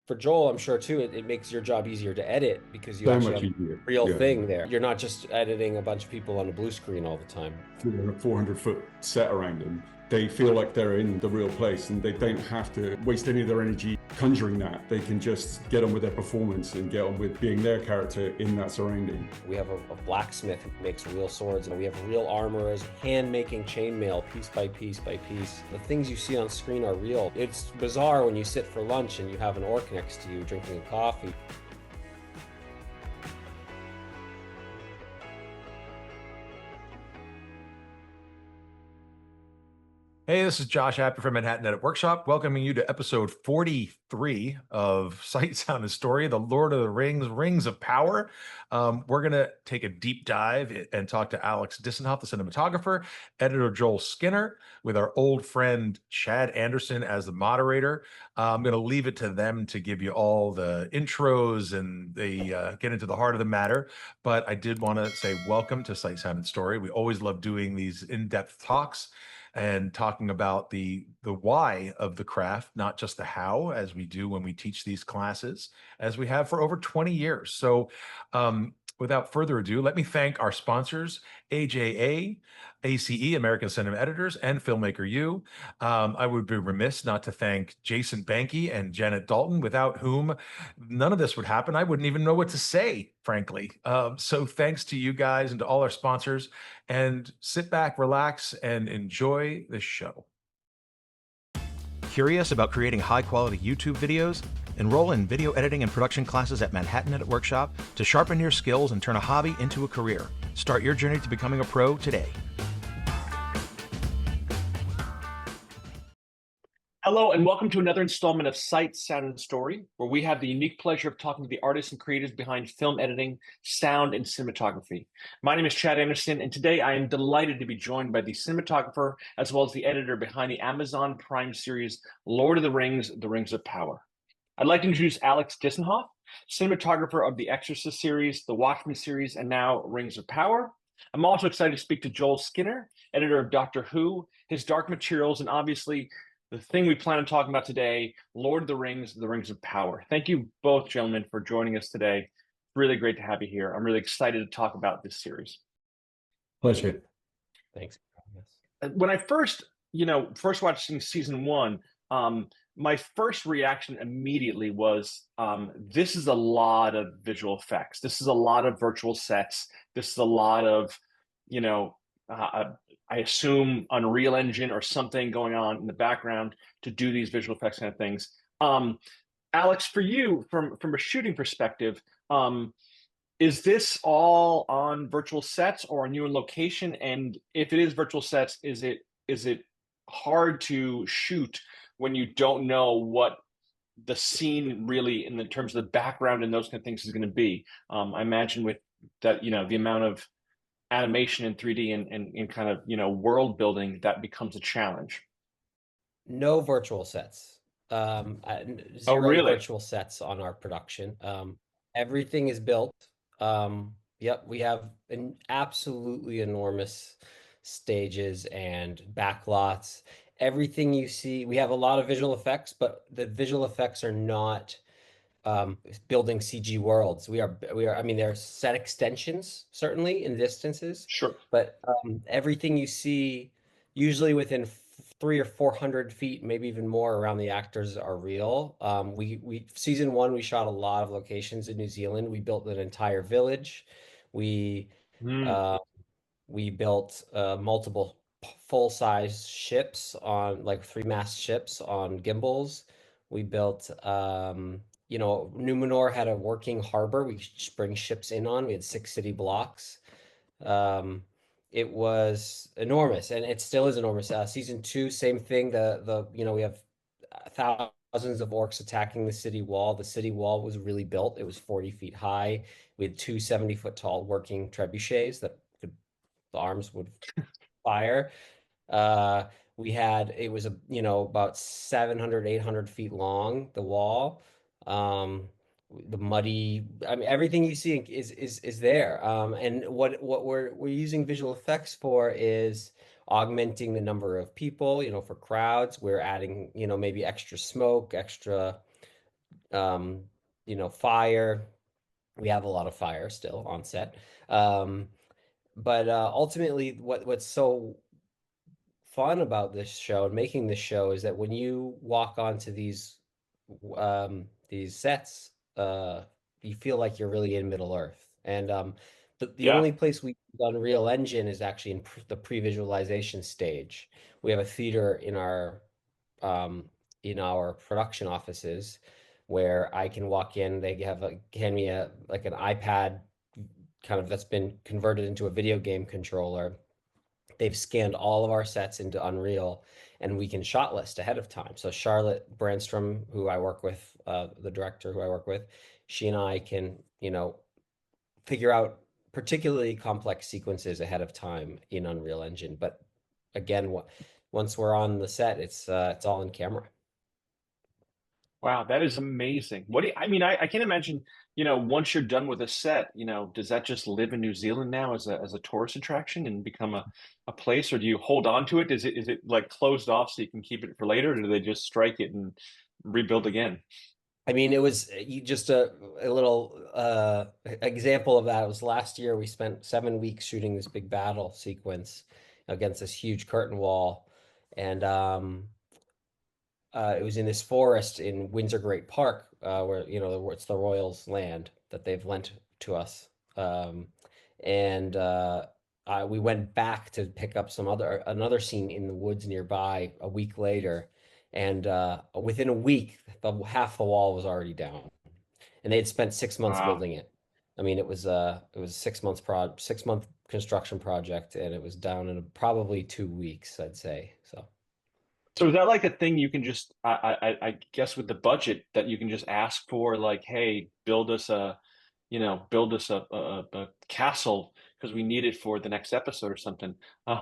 for Joel, I'm sure too, it makes your job easier to edit because you So actually much have a easier. real Yeah. thing there. You're not just editing a bunch of people on a blue screen all the time. 400-foot set around them. They feel like they're in the real place and they don't have to waste any of their energy conjuring that. They can just get on with their performance and get on with being their character in that surrounding. We have a blacksmith who makes real swords, and we have real armorers, hand making chainmail piece by piece by piece. The things you see on screen are real. It's bizarre when you sit for lunch and you have an orc next to you drinking a coffee. Hey, this is Josh Apter from Manhattan Edit Workshop, welcoming you to episode 43 of Sight, Sound, and Story, The Lord of the Rings, Rings of Power. We're going to take a deep dive and talk to Alex Disenhof, the cinematographer, editor Joel Skinner, with our old friend Chad Anderson as the moderator. I'm going to leave it to them to give you all the intros and they get into the heart of the matter. But I did want to say welcome to Sight, Sound, and Story. We always love doing these in-depth talks and talking about the why of the craft, not just the how, as we do when we teach these classes, as we have for over 20 years. So without further ado, let me thank our sponsors, AJA, ACE, American Cinema Editors, and Filmmaker U. I would be remiss not to thank Jason Banky and Janet Dalton, without whom none of this would happen. I wouldn't even know what to say, frankly. So thanks to you guys and to all our sponsors, and sit back, relax, and enjoy the show. Curious about creating high-quality YouTube videos? Enroll in video editing and production classes at Manhattan Edit Workshop to sharpen your skills and turn a hobby into a career. Start your journey to becoming a pro today. Hello, and welcome to another installment of Sight, Sound, and Story, where we have the unique pleasure of talking to the artists and creators behind film editing, sound, and cinematography. My name is Chad Anderson, and today I am delighted to be joined by the cinematographer as well as the editor behind the Amazon Prime series, Lord of the Rings, The Rings of Power. I'd like to introduce Alex Disenhof, cinematographer of the Exorcist series, the Watchmen series, and now Rings of Power. I'm also excited to speak to Joel Skinner, editor of Doctor Who, his Dark Materials, and obviously the thing we plan on talking about today, Lord of the Rings, The Rings of Power. Thank you both, gentlemen, for joining us today. Really great to have you here. I'm really excited to talk about this series. Pleasure. Thanks. When I first watching season one, my first reaction immediately was, this is a lot of visual effects. This is a lot of virtual sets. This is a lot of, I assume Unreal Engine or something going on in the background to do these visual effects kind of things. Alex, for you, from a shooting perspective, is this all on virtual sets or are you in location? And if it is virtual sets, is it hard to shoot when you don't know what the scene really, in the terms of the background and those kind of things, is going to be? I imagine with that, the amount of animation in 3D and kind of world building, that becomes a challenge. No virtual sets. Oh, Zero really? virtual sets on our production. Everything is built. Yep, we have an absolutely enormous stages and backlots. Everything you see, we have a lot of visual effects, but the visual effects are not building CG worlds. I mean, there are set extensions, certainly, in distances, Sure. but everything you see, usually within 300 or 400 feet, maybe even more, around the actors are real. We season one, we shot a lot of locations in New Zealand. We built an entire village. We uh, we built multiple full-size ships on, like, three-mast ships on gimbals. We built, Numenor had a working harbor we could bring ships in on. We had 6 city blocks. Um, it was enormous, and it still is enormous. Season two, same thing. We have thousands of orcs attacking the city wall. The city wall was really built. It was 40 feet high. We had two 70-foot tall working trebuchets that could the arms would fire. Uh, it was about 700, 800 feet long, the wall. The muddy, I mean, everything you see is there. And what we're using visual effects for is augmenting the number of people, for crowds. We're adding, maybe extra smoke, extra um, fire. We have a lot of fire still on set. Um, but ultimately, what's so fun about this show and making this show is that when you walk onto these sets, you feel like you're really in Middle Earth. And the Yeah. only place we've done Real Engine is actually in the pre-visualization stage. We have a theater um, in our production offices where I can walk in. They hand me a like an iPad kind of that's been converted into a video game controller. They've scanned all of our sets into Unreal, and we can shot list ahead of time. So Charlotte Brandstrom, who I work with, the director who I work with, she and I can, figure out particularly complex sequences ahead of time in Unreal Engine. But again, once we're on the set, it's all in camera. Wow, that is amazing. What do you, I mean, I can't imagine, once you're done with a set, does that just live in New Zealand now as a tourist attraction and become a place, or do you hold on to it? Is it like closed off so you can keep it for later, or do they just strike it and rebuild again? I mean, it was just a little example of that. It was last year we spent 7 weeks shooting this big battle sequence against this huge curtain wall, and it was in this forest in Windsor Great Park, where it's the Royals' land that they've lent to us. Um, and we went back to pick up another scene in the woods nearby a week later, and within a week, half the wall was already down, and they had spent 6 months Wow. building it. I mean, it was 6 month construction project, and it was down in probably 2 weeks, I'd say. So. So is that like a thing you can just, I guess with the budget that you can just ask for, like, hey, build us a castle because we need it for the next episode or something. Um,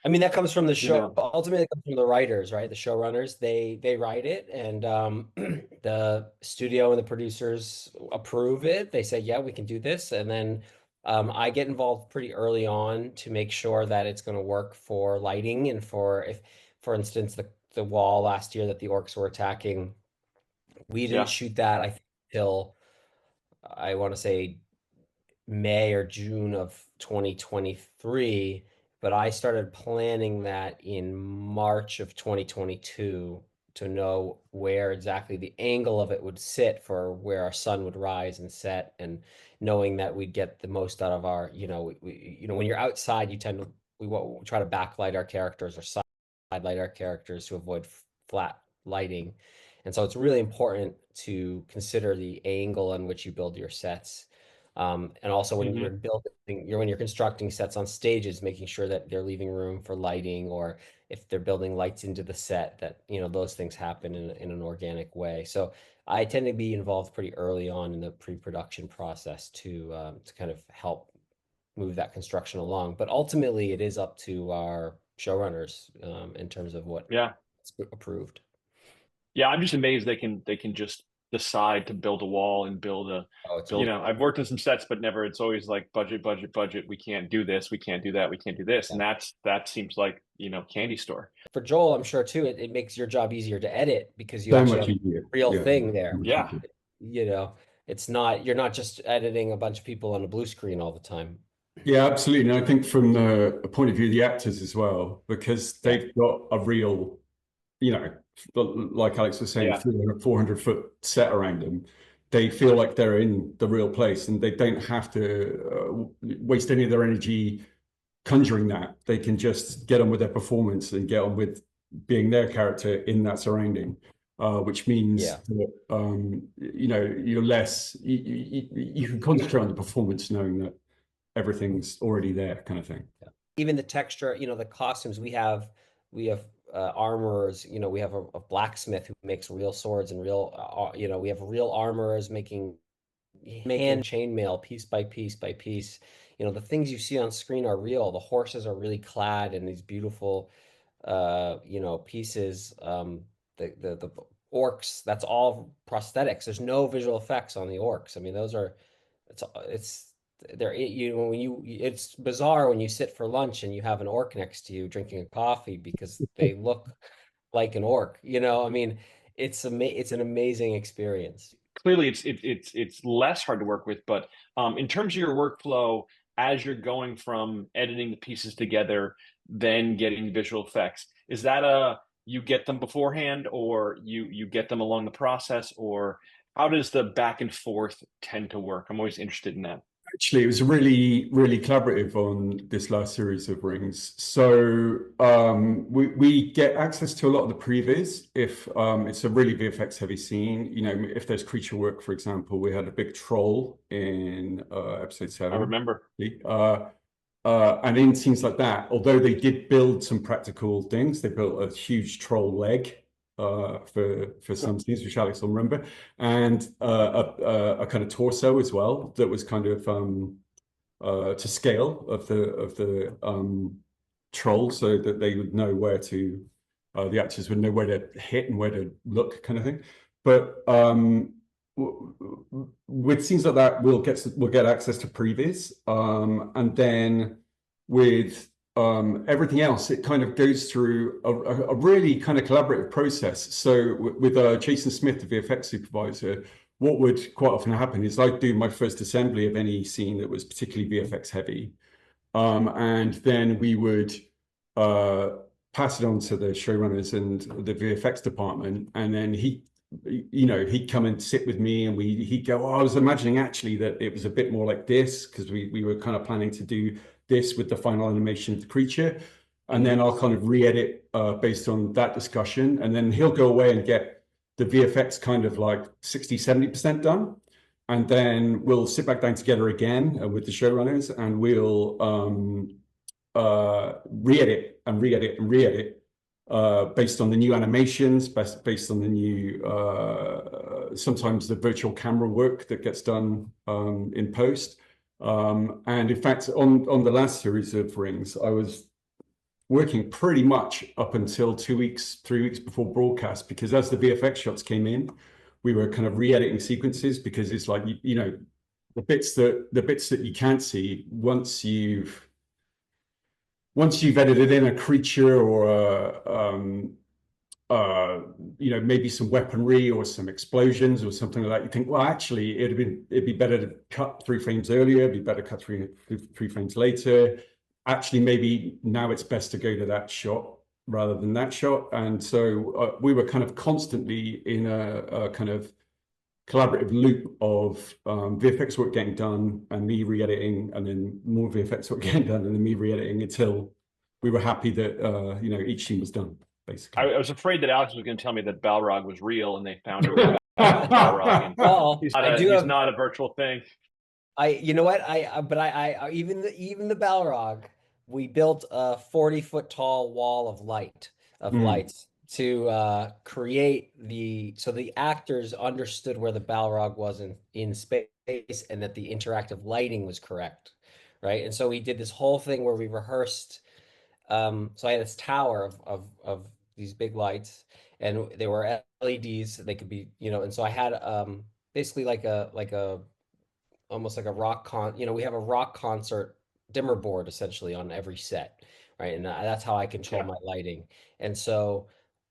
I mean, that comes from the you show. know, Ultimately, it comes from the writers, right? The showrunners. They write it, and the studio and the producers approve it. They say, "Yeah, we can do this," and then I get involved pretty early on to make sure that it's going to work for lighting and for instance, the wall last year that the orcs were attacking. We didn't yeah. shoot that, I think, till I want to say May or June of 2023, but I started planning that in March of 2022 to know where exactly the angle of it would sit for where our sun would rise and set, and knowing that we'd get the most out of our, when you're outside, you tend to we try to backlight our characters or side light our characters to avoid flat lighting. And so it's really important to consider the angle in which you build your sets. And also when Hmm. when you're constructing sets on stages, making sure that they're leaving room for lighting, or if they're building lights into the set, that, those things happen in an organic way. So I tend to be involved pretty early on in the pre-production process to kind of help move that construction along. But ultimately, it is up to our showrunners in terms of what's Yeah. approved. Yeah, I'm just amazed they can just decide to build a wall and build a Oh, it's I've worked on some sets, but never, it's always like budget, budget, budget. We can't do this, we can't do that, we can't do this. yeah. And that seems like, candy store. For Joel, I'm sure too, it makes your job easier to edit because you So actually much have a easier. real Yeah, thing so there. much Yeah. easier. You know, you're not just editing a bunch of people on a blue screen all the time. Yeah, absolutely. And I think from the point of view of the actors as well, because Yeah. they've got a real, you know, like Alex was saying, Yeah. 300, 400-foot set around them. They feel like they're in the real place and they don't have to waste any of their energy conjuring that. They can just get on with their performance and get on with being their character in that surrounding, which means Yeah. that, you're less, you can concentrate on the performance knowing that everything's already there kind of thing. Even the texture, the costumes we have armorers, we have a blacksmith who makes real swords and we have real armorers making hand chainmail piece by piece by piece. The things you see on screen are real. The horses are really clad in these beautiful pieces. The orcs, that's all prosthetics. There's no visual effects on the orcs. I mean, it's they're when it's bizarre when you sit for lunch and you have an orc next to you drinking a coffee because they look like an orc. I mean, it's an amazing experience. Clearly it's less hard to work with, but in terms of your workflow, as you're going from editing the pieces together, then getting visual effects, is that a you get them beforehand, or you get them along the process, or how does the back and forth tend to work? I'm always interested in that. Actually, it was really, really collaborative on this last series of rings. So we get access to a lot of the previs if it's a really VFX heavy scene. You know, if there's creature work, for example, we had a big troll in episode I 7. remember. And in scenes like that, although they did build some practical things, they built a huge troll leg for some scenes, which Alex will remember, and a kind of torso as well that was kind of to scale of the troll, so that they would know where to the actors would know where to hit and where to look, kind of thing. But with scenes like that, we'll get access to previs, and then with everything else, it kind of goes through a really kind of collaborative process. So with Jason Smith, the VFX supervisor, what would quite often happen is I'd do my first assembly of any scene that was particularly VFX heavy, and then we would pass it on to the showrunners and the VFX department, and then he'd come and sit with me, and he'd go, oh, I was imagining actually that it was a bit more like this, because we were kind of planning to do this with the final animation of the creature. And then I'll kind of re-edit based on that discussion. And then he'll go away and get the VFX kind of like 60-70% done. And then we'll sit back down together again with the showrunners, and we'll re-edit and re-edit and re-edit based on the new animations, based on the new, sometimes the virtual camera work that gets done in post. And in fact, on the last series of rings, I was working pretty much up until 3 weeks before broadcast, because as the VFX shots came in, we were kind of re-editing sequences, because it's like, you know, the bits that you can't see once you've edited in a creature or you know, maybe some weaponry or some explosions or something like that, you think, well, actually, it'd be better to cut 3 frames earlier, it'd be better to cut three frames later. Actually, maybe now it's best to go to that shot rather than that shot. And so we were kind of constantly in a kind of collaborative loop of VFX work getting done and me re-editing, and then more VFX work getting done and then me re-editing, until we were happy that you know, each scene was done, basically. I was afraid that Alex was going to tell me that Balrog was real and they found a real Balrog. And Well, he's not a virtual thing. You know what? But I even the Balrog, we built a 40-foot tall wall of lights to create so the actors understood where the Balrog was in space, and that the interactive lighting was correct, right? And so we did this whole thing where we rehearsed. So I had this tower of these big lights, and they were LEDs. They could be, you know, and so I had basically like a almost like a we have a rock concert dimmer board essentially on every set, right? And that's how I control my lighting. And so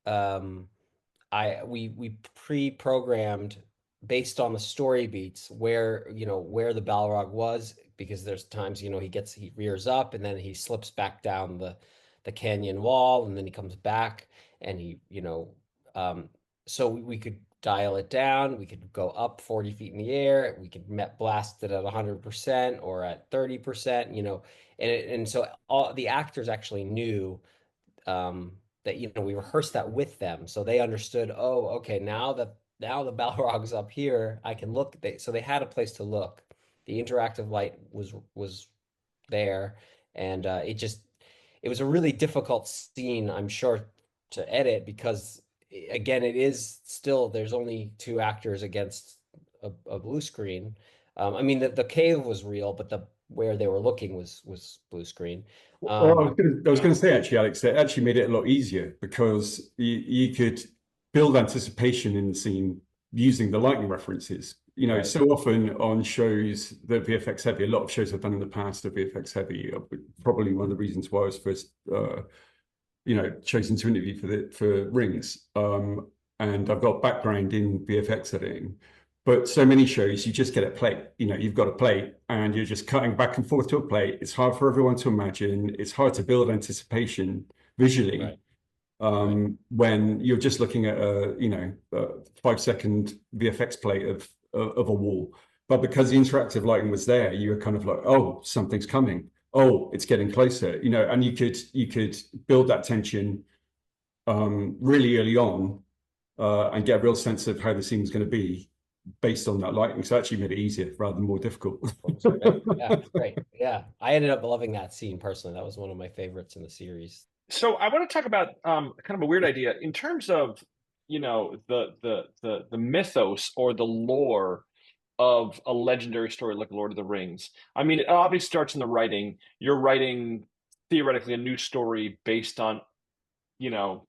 um we pre-programmed based on the story beats where, you know, where the Balrog was, because there's times, you know, he rears up and then he slips back down the canyon wall, and then he comes back, and he, you know, so we could dial it down, we could go up 40 feet in the air, we could blast it at 100% or at 30%, you know. And so all the actors actually knew that, you know, we rehearsed that with them, so they understood, oh, okay, now the Balrog's up here, I can look. So they had a place to look. The interactive light was there, and it was a really difficult scene, I'm sure, to edit, because again, it is still, there's only 2 actors against a blue screen. I mean, the cave was real, but where they were looking was blue screen. Well, I was going to say, actually, Alex, it actually made it a lot easier, because you could build anticipation in the scene using the lighting references. You know, Right. so often on shows that VFX heavy, a lot of shows I've done in the past are VFX heavy. Probably one of the reasons why I was first, you know, chosen to interview for Rings. and I've got background in VFX editing. But so many shows, you just get a plate. You know, you've got a plate, and you're just cutting back and forth to a plate. It's hard for everyone to imagine. It's hard to build anticipation visually Right. Right. when you're just looking at a 5 second VFX plate of a wall. But because the interactive lighting was there, you were kind of like, oh, something's coming. Oh, it's getting closer. You know, and you could build that tension really early on and get a real sense of how the scene was going to be based on that lighting. So it actually made it easier rather than more difficult. It's great. Yeah, it's great. Yeah, I ended up loving that scene personally. That was one of my favorites in the series. So I want to talk about kind of a weird idea in terms of the mythos or the lore of a legendary story like Lord of the Rings. I mean, it obviously starts in the writing. You're writing theoretically a new story based on, you know,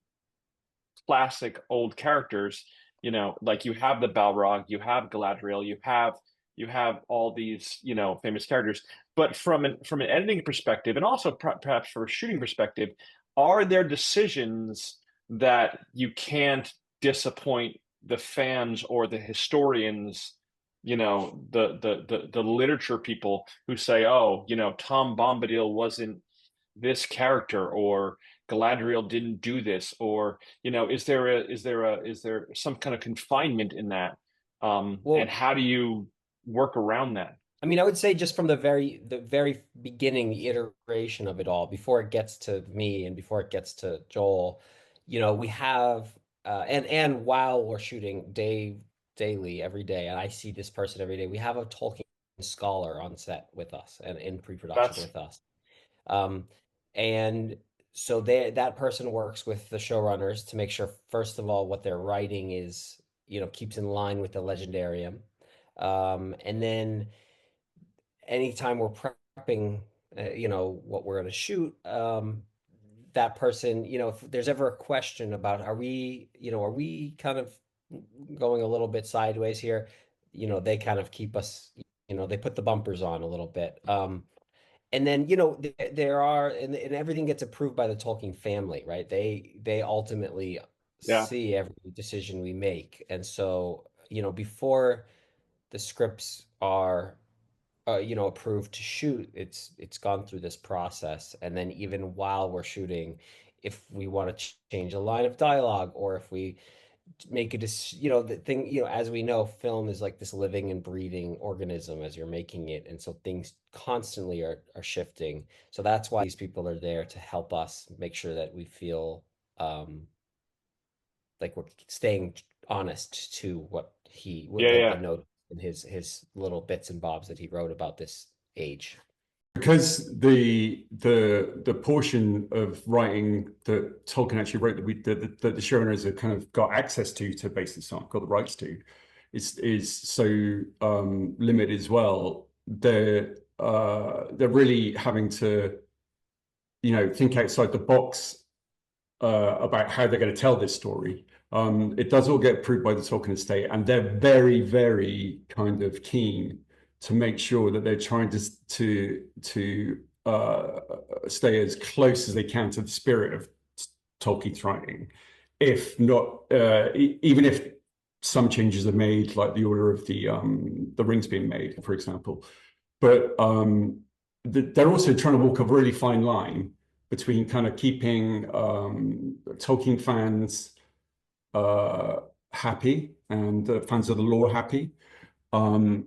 classic old characters. You know, like you have the Balrog, you have Galadriel, you have all these, you know, famous characters. But from an editing perspective, and also perhaps from a shooting perspective, are there decisions that you can't disappoint the fans or the historians, you know, the literature people who say, oh, you know, Tom Bombadil wasn't this character, or Galadriel didn't do this, or, you know, is there some kind of confinement in that? And Well, how do you work around that? I mean, I would say just from the very beginning, the iteration of it all, before it gets to me and before it gets to Joel, we have and while we're shooting daily every day, and I see this person every day, we have a Tolkien scholar on set with us and in pre-production That's with us. Um, and so that person works with the showrunners to make sure, first of all, what they're writing is, keeps in line with the legendarium. And then anytime we're prepping, what we're going to shoot, that person, if there's ever a question about, are we kind of going a little bit sideways here? They kind of keep us, they put the bumpers on a little bit. And then, there are, and everything gets approved by the Tolkien family, right? They ultimately yeah, see every decision we make. And so, before the scripts are approved to shoot, it's gone through this process. And then even while we're shooting, if we want to change a line of dialogue, or if we make it, the thing, as we know, film is like this living and breathing organism as you're making it, and so things constantly are shifting. So that's why these people are there to help us make sure that we feel um like we're staying honest to what yeah, the yeah, note in his little bits and bobs that he wrote about this age. Because the portion of writing that Tolkien actually wrote that the showrunners have kind of got access to base this on, got the rights to, is so limited as well. They're really having to, think outside the box about how they're going to tell this story. It does all get approved by the Tolkien estate, and they're very, very kind of keen to make sure that they're trying to stay as close as they can to the spirit of Tolkien's writing, if not even if some changes are made, like the order of the rings being made, for example. But they're also trying to walk a really fine line between kind of keeping Tolkien fans happy and fans of the lore happy, and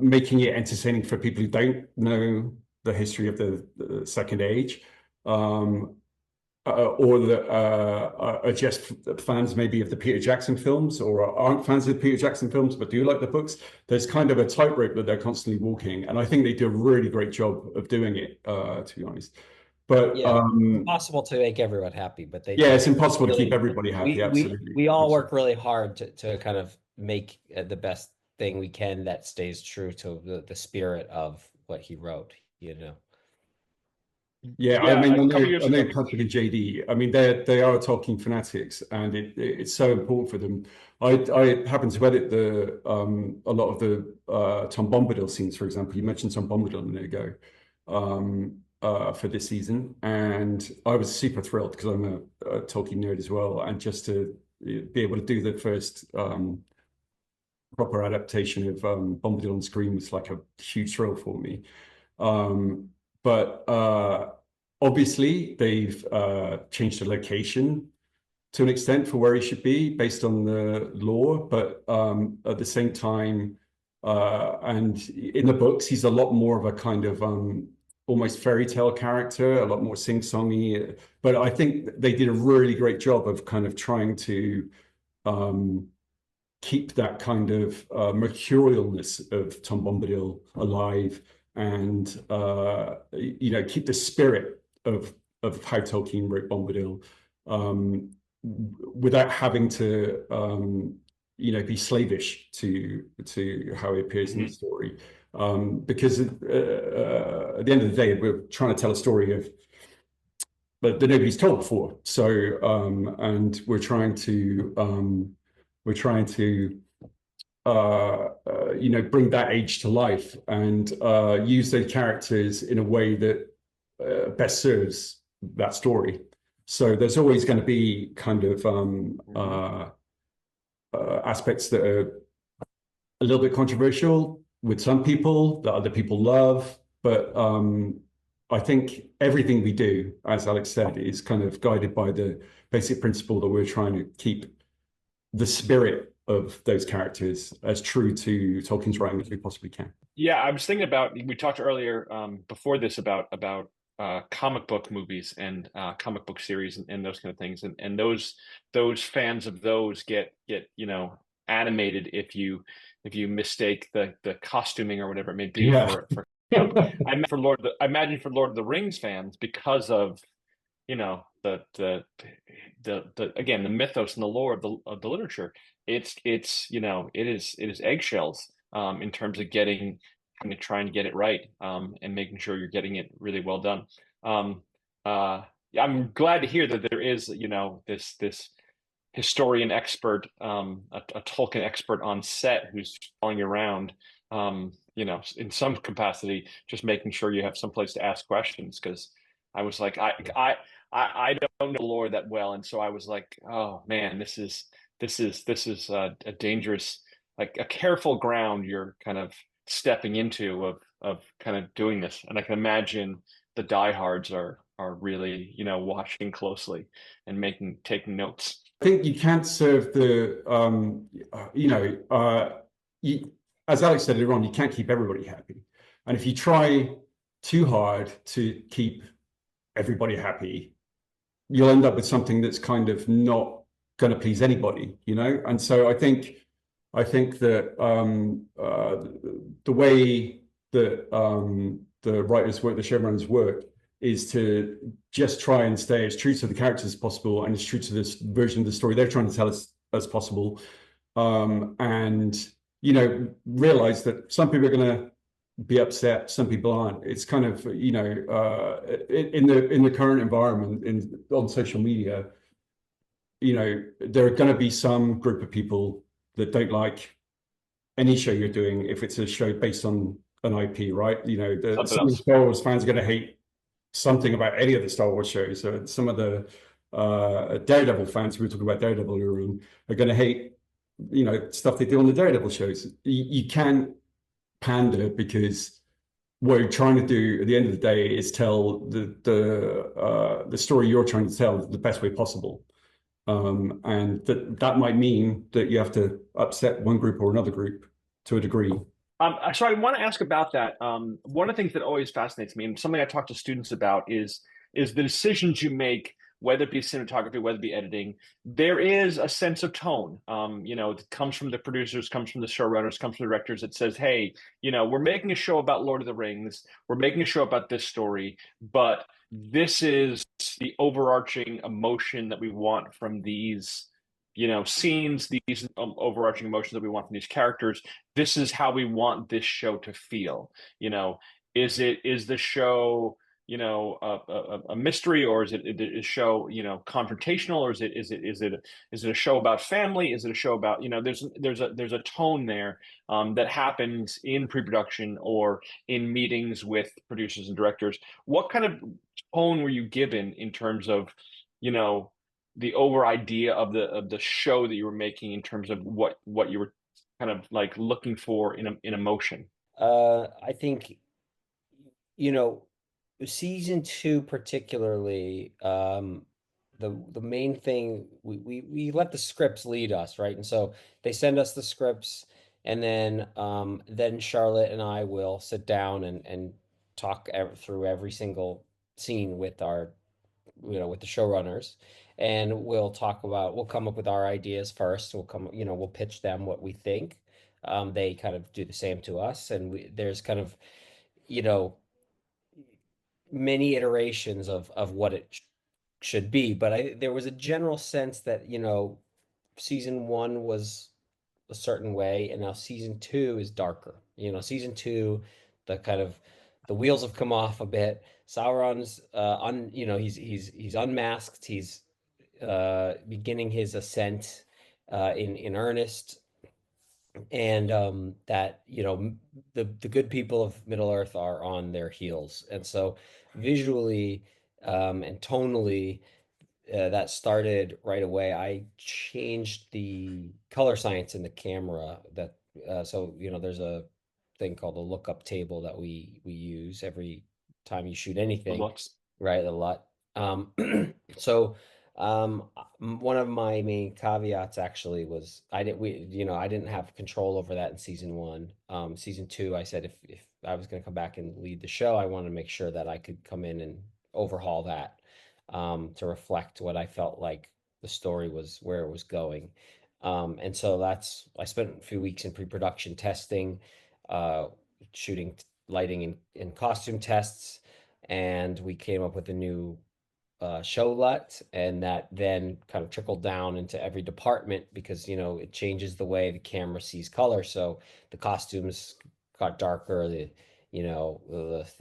making it entertaining for people who don't know the history of the Second Age, or that are just fans maybe of the Peter Jackson films, or aren't fans of Peter Jackson films but do like the books. There's kind of a tightrope that they're constantly walking, and I think they do a really great job of doing it, to be honest. But Yeah, impossible to make everyone happy, but they yeah, it's do impossible to keep really. everybody happy. We Absolutely, we all work absolutely. really hard to kind of make the best thing we can that stays true to the spirit of what he wrote, you know. Yeah, I yeah. mean, A couple I years know ago, Patrick and JD. I mean, they are Tolkien fanatics, and it's so important for them. I happen to edit the a lot of the Tom Bombadil scenes, for example. You mentioned Tom Bombadil a minute ago, for this season, and I was super thrilled because I'm a Tolkien nerd as well, and just to be able to do the first proper adaptation of Bombadil on screen was like a huge thrill for me. But obviously, they've changed the location to an extent for where he should be based on the lore, but at the same time, and in the books, he's a lot more of a kind of almost fairy tale character, a lot more sing-songy. But I think they did a really great job of kind of trying to keep that kind of mercurialness of Tom Bombadil alive, and keep the spirit of how Tolkien wrote Bombadil, without having to be slavish to how he appears in the story. Because at the end of the day, we're trying to tell a story that nobody's told before. So and we're trying to bring that age to life, and use those characters in a way that best serves that story. So there's always going to be kind of aspects that are a little bit controversial with some people that other people love, but I think everything we do, as Alex said, is kind of guided by the basic principle that we're trying to keep the spirit of those characters as true to Tolkien's writing as we possibly can. Yeah, I was thinking about, we talked earlier before this about comic book movies and comic book series and those kind of things, and those fans of those get animated if you mistake the costuming or whatever it may be for I imagine for Lord of the Rings fans, because of the again, the mythos and the lore of the literature, it is eggshells in terms of trying to get it right, and making sure you're getting it really well done. I'm glad to hear that there is this historian expert, a Tolkien expert on set who's following around, in some capacity, just making sure you have some place to ask questions. Because I was like, I don't know the lore that well, and so I was like, oh man, this is a dangerous, like a careful ground you're kind of stepping into of kind of doing this. And I can imagine the diehards are really watching closely and taking notes. I think you can't serve as Alex said earlier on, you can't keep everybody happy. And if you try too hard to keep everybody happy, you'll end up with something that's kind of not going to please anybody, And so I think that the way that the writers work, the showrunners work, is to just try and stay as true to the characters as possible and as true to this version of the story they're trying to tell us as possible, and realize that some people are going to be upset, some people aren't. It's kind of in the current environment on social media, there are going to be some group of people that don't like any show you're doing if it's a show based on an IP, right? Some Star Wars fans are going to hate something about any of the Star Wars shows. So some of the Daredevil fans, we were talking about Daredevil earlier on, are going to hate stuff they do on the Daredevil shows. You can't pander, because what you're trying to do at the end of the day is tell the story you're trying to tell the best way possible, and that might mean that you have to upset one group or another group to a degree. So I want to ask about that. One of the things that always fascinates me, and something I talk to students about, is the decisions you make, whether it be cinematography, whether it be editing. There is a sense of tone, it comes from the producers, comes from the showrunners, comes from the directors, that says, hey, we're making a show about Lord of the Rings, we're making a show about this story, but this is the overarching emotion that we want from these scenes, these overarching emotions that we want from these characters. This is how we want this show to feel. Is the show a mystery, or is it a show, confrontational, or is it a show about family? Is it a show about, there's a tone there that happens in pre-production or in meetings with producers and directors. What kind of tone were you given in terms of, the over idea of the show that you were making, in terms of what you were kind of like looking for in emotion? I think, you know, season two particularly, the main thing we let the scripts lead us, right? And so they send us the scripts, and then Charlotte and I will sit down and talk through every single scene with our, with the showrunners, and we'll come up with our ideas first. We'll pitch them what we think. They kind of do the same to us, and there's kind of, you know, many iterations of what it should be. But there was a general sense that, season one was a certain way, and now season two is darker. Season two, the kind of the wheels have come off a bit. Sauron's he's unmasked. He's beginning his ascent in earnest, and that the good people of Middle Earth are on their heels, and so visually and tonally, that started right away. I changed the color science in the camera. There's a thing called a lookup table that we use every time you shoot anything, Looks. right? A lot. Um, so one of my main caveats actually was I didn't have control over that in season one. Season two, I said if I was going to come back and lead the show, I wanted to make sure that I could come in and overhaul that, to reflect what I felt like the story was, where it was going. And so I spent a few weeks in pre-production testing, uh, shooting lighting and costume tests, and we came up with a new show LUT, and that then kind of trickled down into every department because it changes the way the camera sees color. So the costumes got darker, the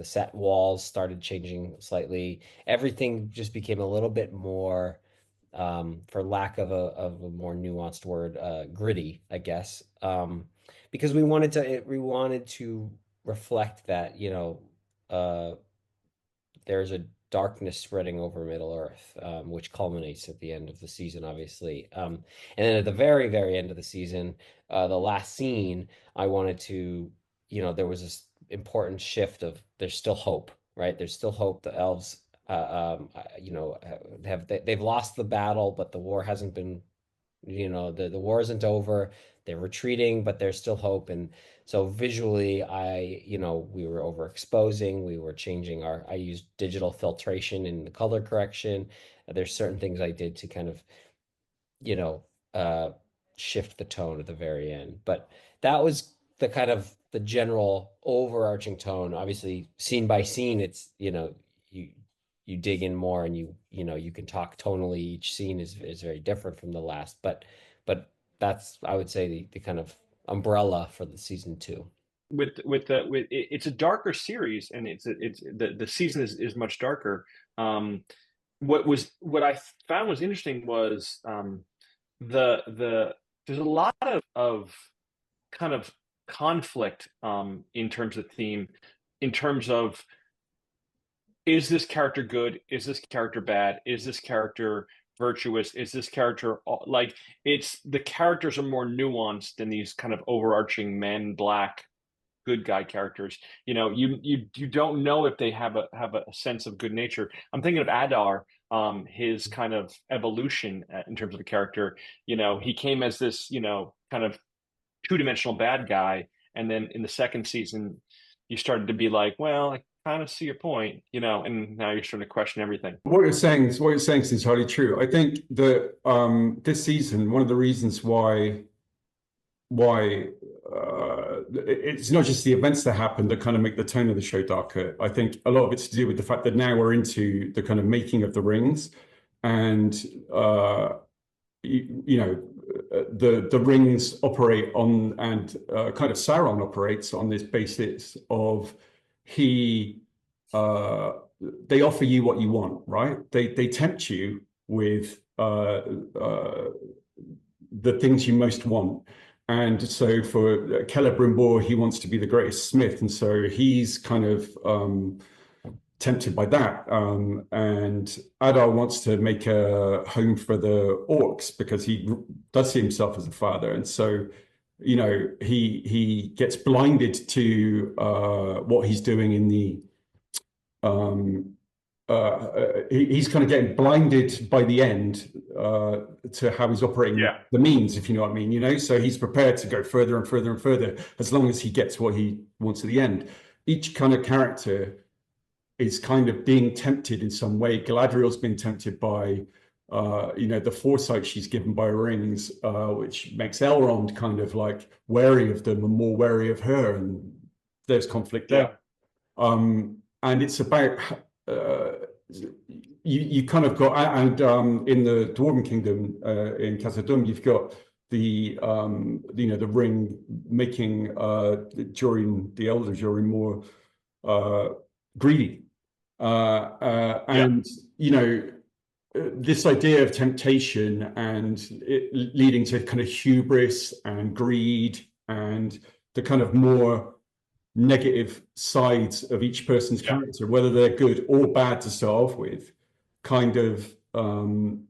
set walls started changing slightly. Everything just became a little bit more, for lack of a more nuanced word, gritty, I guess, because we wanted to reflect that, uh, there's a darkness spreading over Middle Earth, which culminates at the end of the season, obviously. And then at the very, very end of the season, the last scene, I wanted to, there was this important shift of there's still hope, right? There's still hope. The elves, they've lost the battle, but the war hasn't been, the war isn't over. They're retreating, but there's still hope. And so visually, we were overexposing, we were changing I used digital filtration in the color correction. There's certain things I did to kind of, you know, uh, shift the tone at the very end. But that was the kind of the general overarching tone. Obviously, scene by scene, it's, you you dig in more, and you can talk tonally. Each scene is very different from the last, but that's, I would say, the kind of umbrella for the season two. It's a darker series, and it's the season is much darker. Um, what I found was interesting was, the there's a lot of kind of conflict, in terms of theme, in terms of, is this character good? Is this character bad? Is this character virtuous? Is this character like, it's the characters are more nuanced than these kind of overarching man in black good guy characters. You don't know if they have a sense of good nature. I'm thinking of Adar, his kind of evolution, in terms of the character. He came as this, kind of two-dimensional bad guy, and then in the second season, you started to be like, well, I kind of see your point, and now you're starting to question everything. What you're saying is entirely true. I think that this season, one of the reasons why it's not just the events that happen that kind of make the tone of the show darker. I think a lot of it's to do with the fact that now we're into the kind of making of the rings, and the rings operate on, and kind of Sauron operates on this basis of he they offer you what you want, right? They tempt you with the things you most want. And so for Celebrimbor, he wants to be the greatest smith, and so he's kind of tempted by that. And Adar wants to make a home for the orcs because he does see himself as a father, and so he gets blinded to what he's doing in the he's kind of getting blinded by the end to how he's operating the means, if you know what I mean, so he's prepared to go further and further and further as long as he gets what he wants at the end. Each kind of character is kind of being tempted in some way. Galadriel's been tempted by the foresight she's given by rings, which makes Elrond kind of like wary of them and more wary of her, and there's conflict there. And it's about you kind of got, and in the Dwarven Kingdom in Khazad-dûm, you've got the ring making Durin the Elder, Durin, more greedy, and this idea of temptation and it leading to kind of hubris and greed and the kind of more negative sides of each person's character, whether they're good or bad to start off with, kind of, once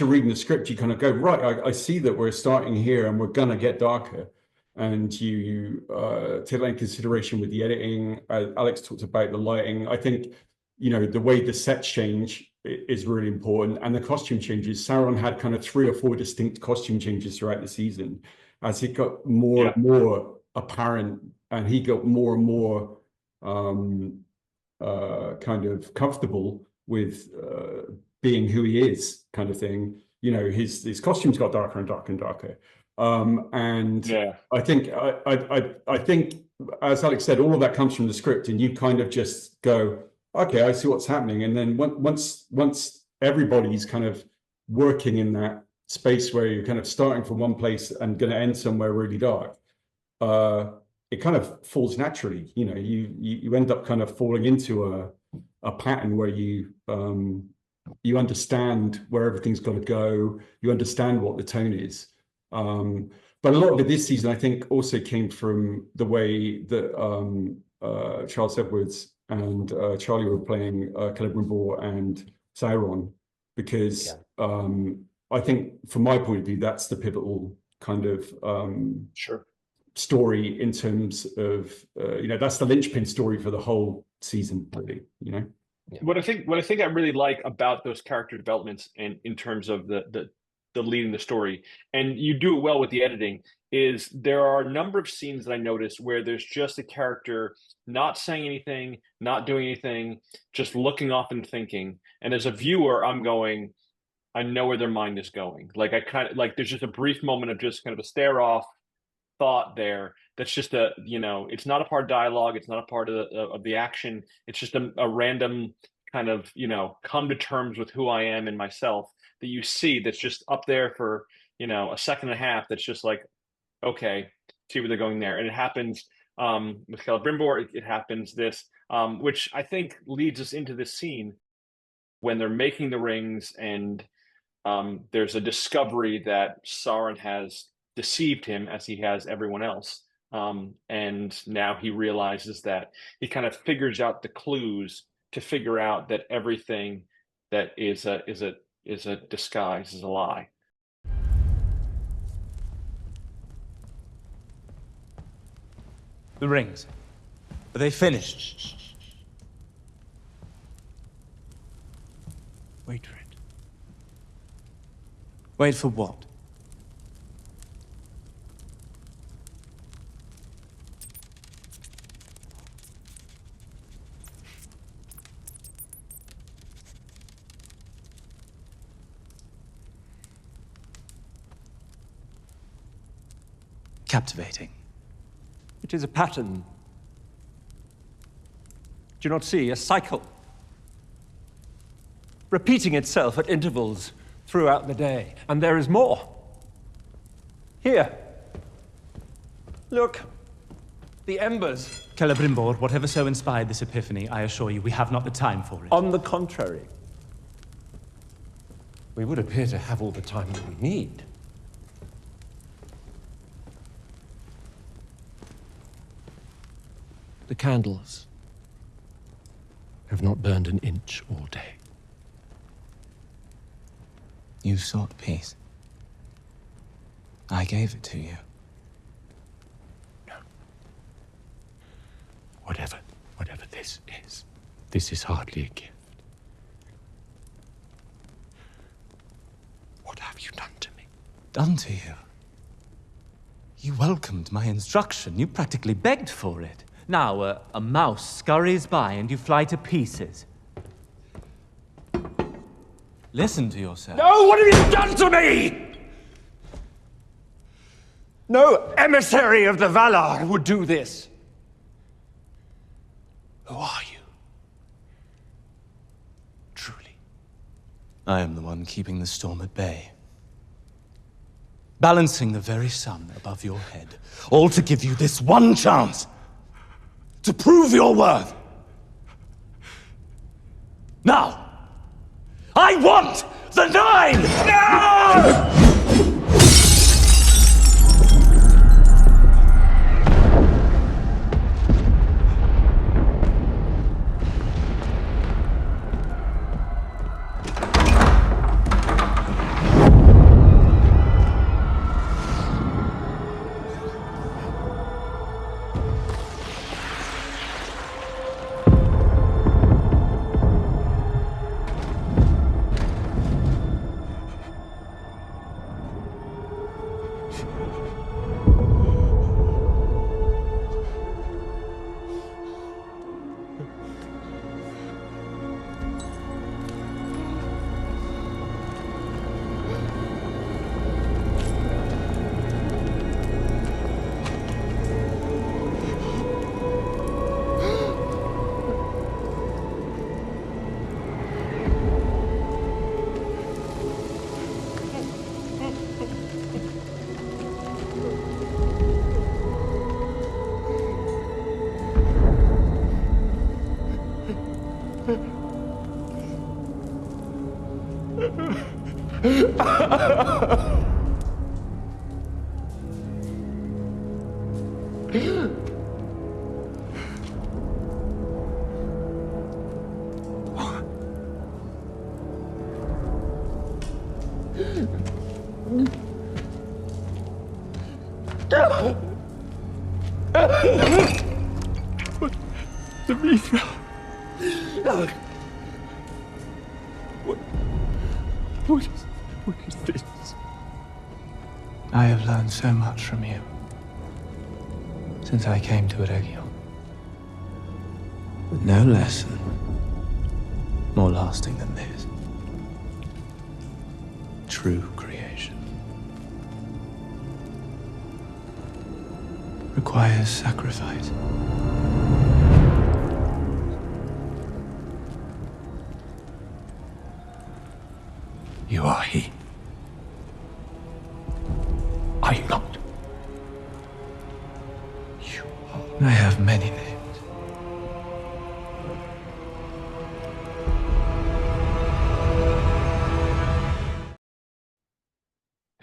you're reading the script, you kind of go, right, I see that we're starting here and we're going to get darker. And you take that in consideration with the editing. Alex talked about the lighting. I think, the way the sets change is really important. And the costume changes. Sauron had kind of 3 or 4 distinct costume changes throughout the season as it got more and more apparent, and he got more and more kind of comfortable with being who he is, kind of thing. His costumes got darker and darker and darker. I think, as Alex said, all of that comes from the script, and you kind of just go, okay, I see what's happening. And then once everybody's kind of working in that space where you're kind of starting from one place and going to end somewhere really dark, it kind of falls naturally. You end up kind of falling into a pattern where you understand where everything's got to go. You understand what the tone is. But a lot of it this season, I think, also came from the way that Charles Edwards and Charlie were playing Celebrimbor and Sauron, because I think, from my point of view, that's the pivotal kind of story in terms of that's the linchpin story for the whole season, really. What I think I really like about those character developments, and in terms of the leading the story, and you do it well with the editing, is there are a number of scenes that I noticed where there's just a character not saying anything, not doing anything, just looking off and thinking. And as a viewer, I'm going, I know where their mind is going. Like, I kind of like, there's just a brief moment of just kind of a stare off thought there. That's just it's not a part of dialogue. It's not a part of the action. It's just a random kind of, come to terms with who I am and myself that you see, that's just up there for, a second and a half. That's just like, okay, see where they're going there. And it happens with Celebrimbor. It happens this, which I think leads us into this scene when they're making the rings, and there's a discovery that Sauron has deceived him, as he has everyone else. And now he realizes that he kind of figures out the clues to figure out that everything that is a disguise, is a lie. The rings. Are they finished? Wait for it. Wait for what? Captivating. It is a pattern. Do you not see? A cycle. Repeating itself at intervals throughout the day. And there is more. Here. Look. The embers. Celebrimbor, whatever so inspired this epiphany, I assure you, we have not the time for it. On the contrary. We would appear to have all the time that we need. The candles have not burned an inch all day. You sought peace. I gave it to you. No. Whatever this is hardly a gift. What have you done to me? Done to you? You welcomed my instruction. You practically begged for it. Now, a mouse scurries by and you fly to pieces. Listen to yourself. No, what have you done to me? No emissary of the Valar would do this. Who are you? Truly. I am the one keeping the storm at bay. Balancing the very sun above your head. All to give you this one chance. To prove your worth. Now, I want the Nine! No! What is this? I have learned so much from you since I came to Eregion. But no lesson more lasting than this. True creation requires sacrifice. You are he. Are you not? You are. I have many names.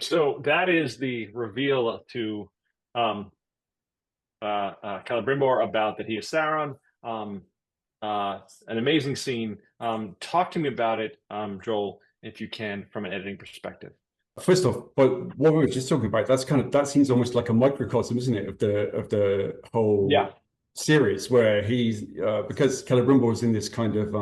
So that is the reveal to Celebrimbor about that he is Sauron. An amazing scene. Talk to me about it, Joel, if you can, from an editing perspective. First off, but what we were just talking about, that seems almost like a microcosm, isn't it, of the whole series, where he's because Celebrimbor is in this kind of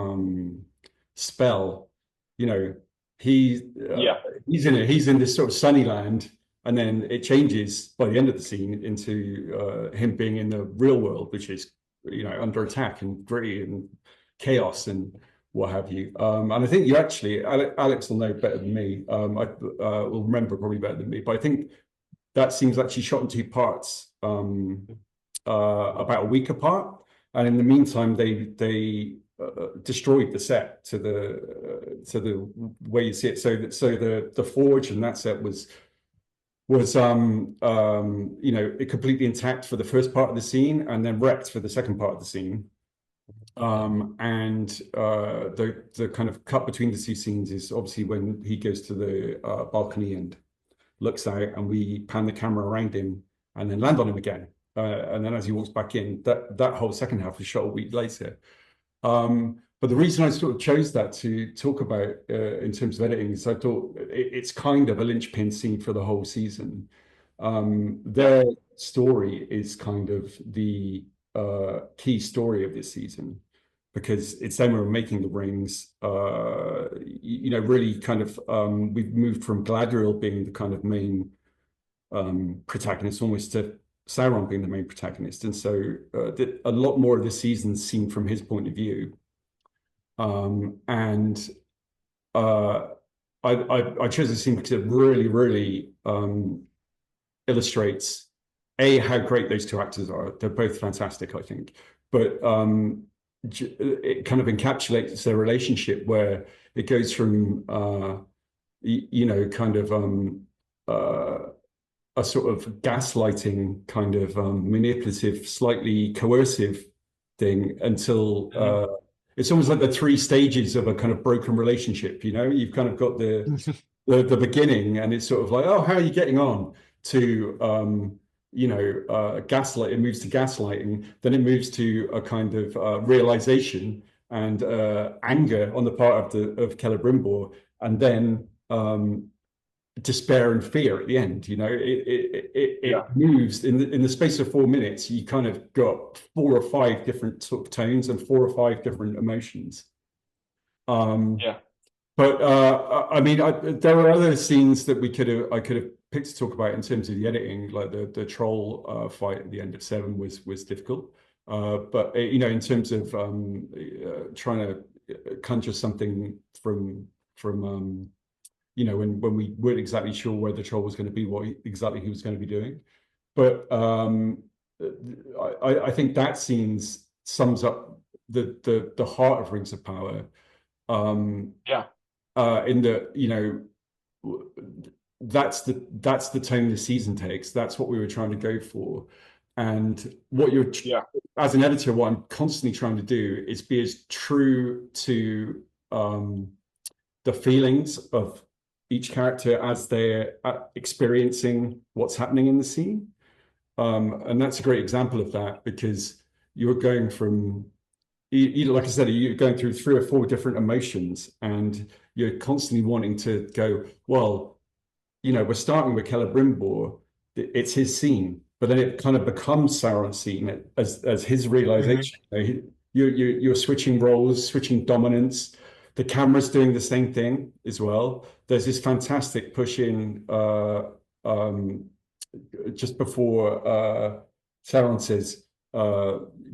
spell, you know, he's in this sort of sunny land, and then it changes by the end of the scene into him being in the real world, which is, you know, under attack and gritty and chaos and what have you. And I think you actually, Alex will know better than me. I will remember probably better than me, but I think that scene's actually shot in two parts, about a week apart. And in the meantime, they destroyed the set to the way you see it. So the forge and that set was was completely intact for the first part of the scene and then wrecked for the second part of the scene. The kind of cut between the two scenes is obviously when he goes to the balcony and looks out, and we pan the camera around him and then land on him again. And then as he walks back in, that whole second half was shot a week later. But the reason I sort of chose that to talk about in terms of editing is I thought it's kind of a linchpin scene for the whole season. Their story is kind of the key story of this season, because it's them who are making the rings. Really kind of we've moved from Galadriel being the kind of main protagonist almost to Sauron being the main protagonist, and so a lot more of the season's seen from his point of view. I chose this scene because it really, really illustrates how great those two actors are. They're both fantastic, I think, but it kind of encapsulates their relationship, where it goes from a sort of gaslighting kind of manipulative, slightly coercive thing until it's almost like the three stages of a kind of broken relationship. You've kind of got the beginning, and it's sort of like, oh, how are you getting on, to gaslight. It moves to gaslighting, then it moves to a kind of realization and anger on the part of Celebrimbor, and then despair and fear at the end. It moves in the space of 4 minutes. You kind of got 4 or 5 different sort of tones and 4 or 5 different emotions. But there are other scenes that I could have picked to talk about in terms of the editing, like the troll fight at the end of 7 was difficult. But in terms of trying to conjure something from when we weren't exactly sure where the troll was going to be, what exactly he was going to be doing. But I think that scene sums up the heart of Rings of Power. In the that's the tone the season takes. That's what we were trying to go for. And what you're as an editor, what I'm constantly trying to do is be as true to the feelings of each character as they're experiencing what's happening in the scene. And that's a great example of that, because you're going from, like I said, you're going through 3 or 4 different emotions, and you're constantly wanting to go, well, we're starting with Celebrimbor, it's his scene, but then it kind of becomes Sauron's scene as his realization. You're switching roles, switching dominance. The camera's doing the same thing as well. There's this fantastic push in just before Sauron says,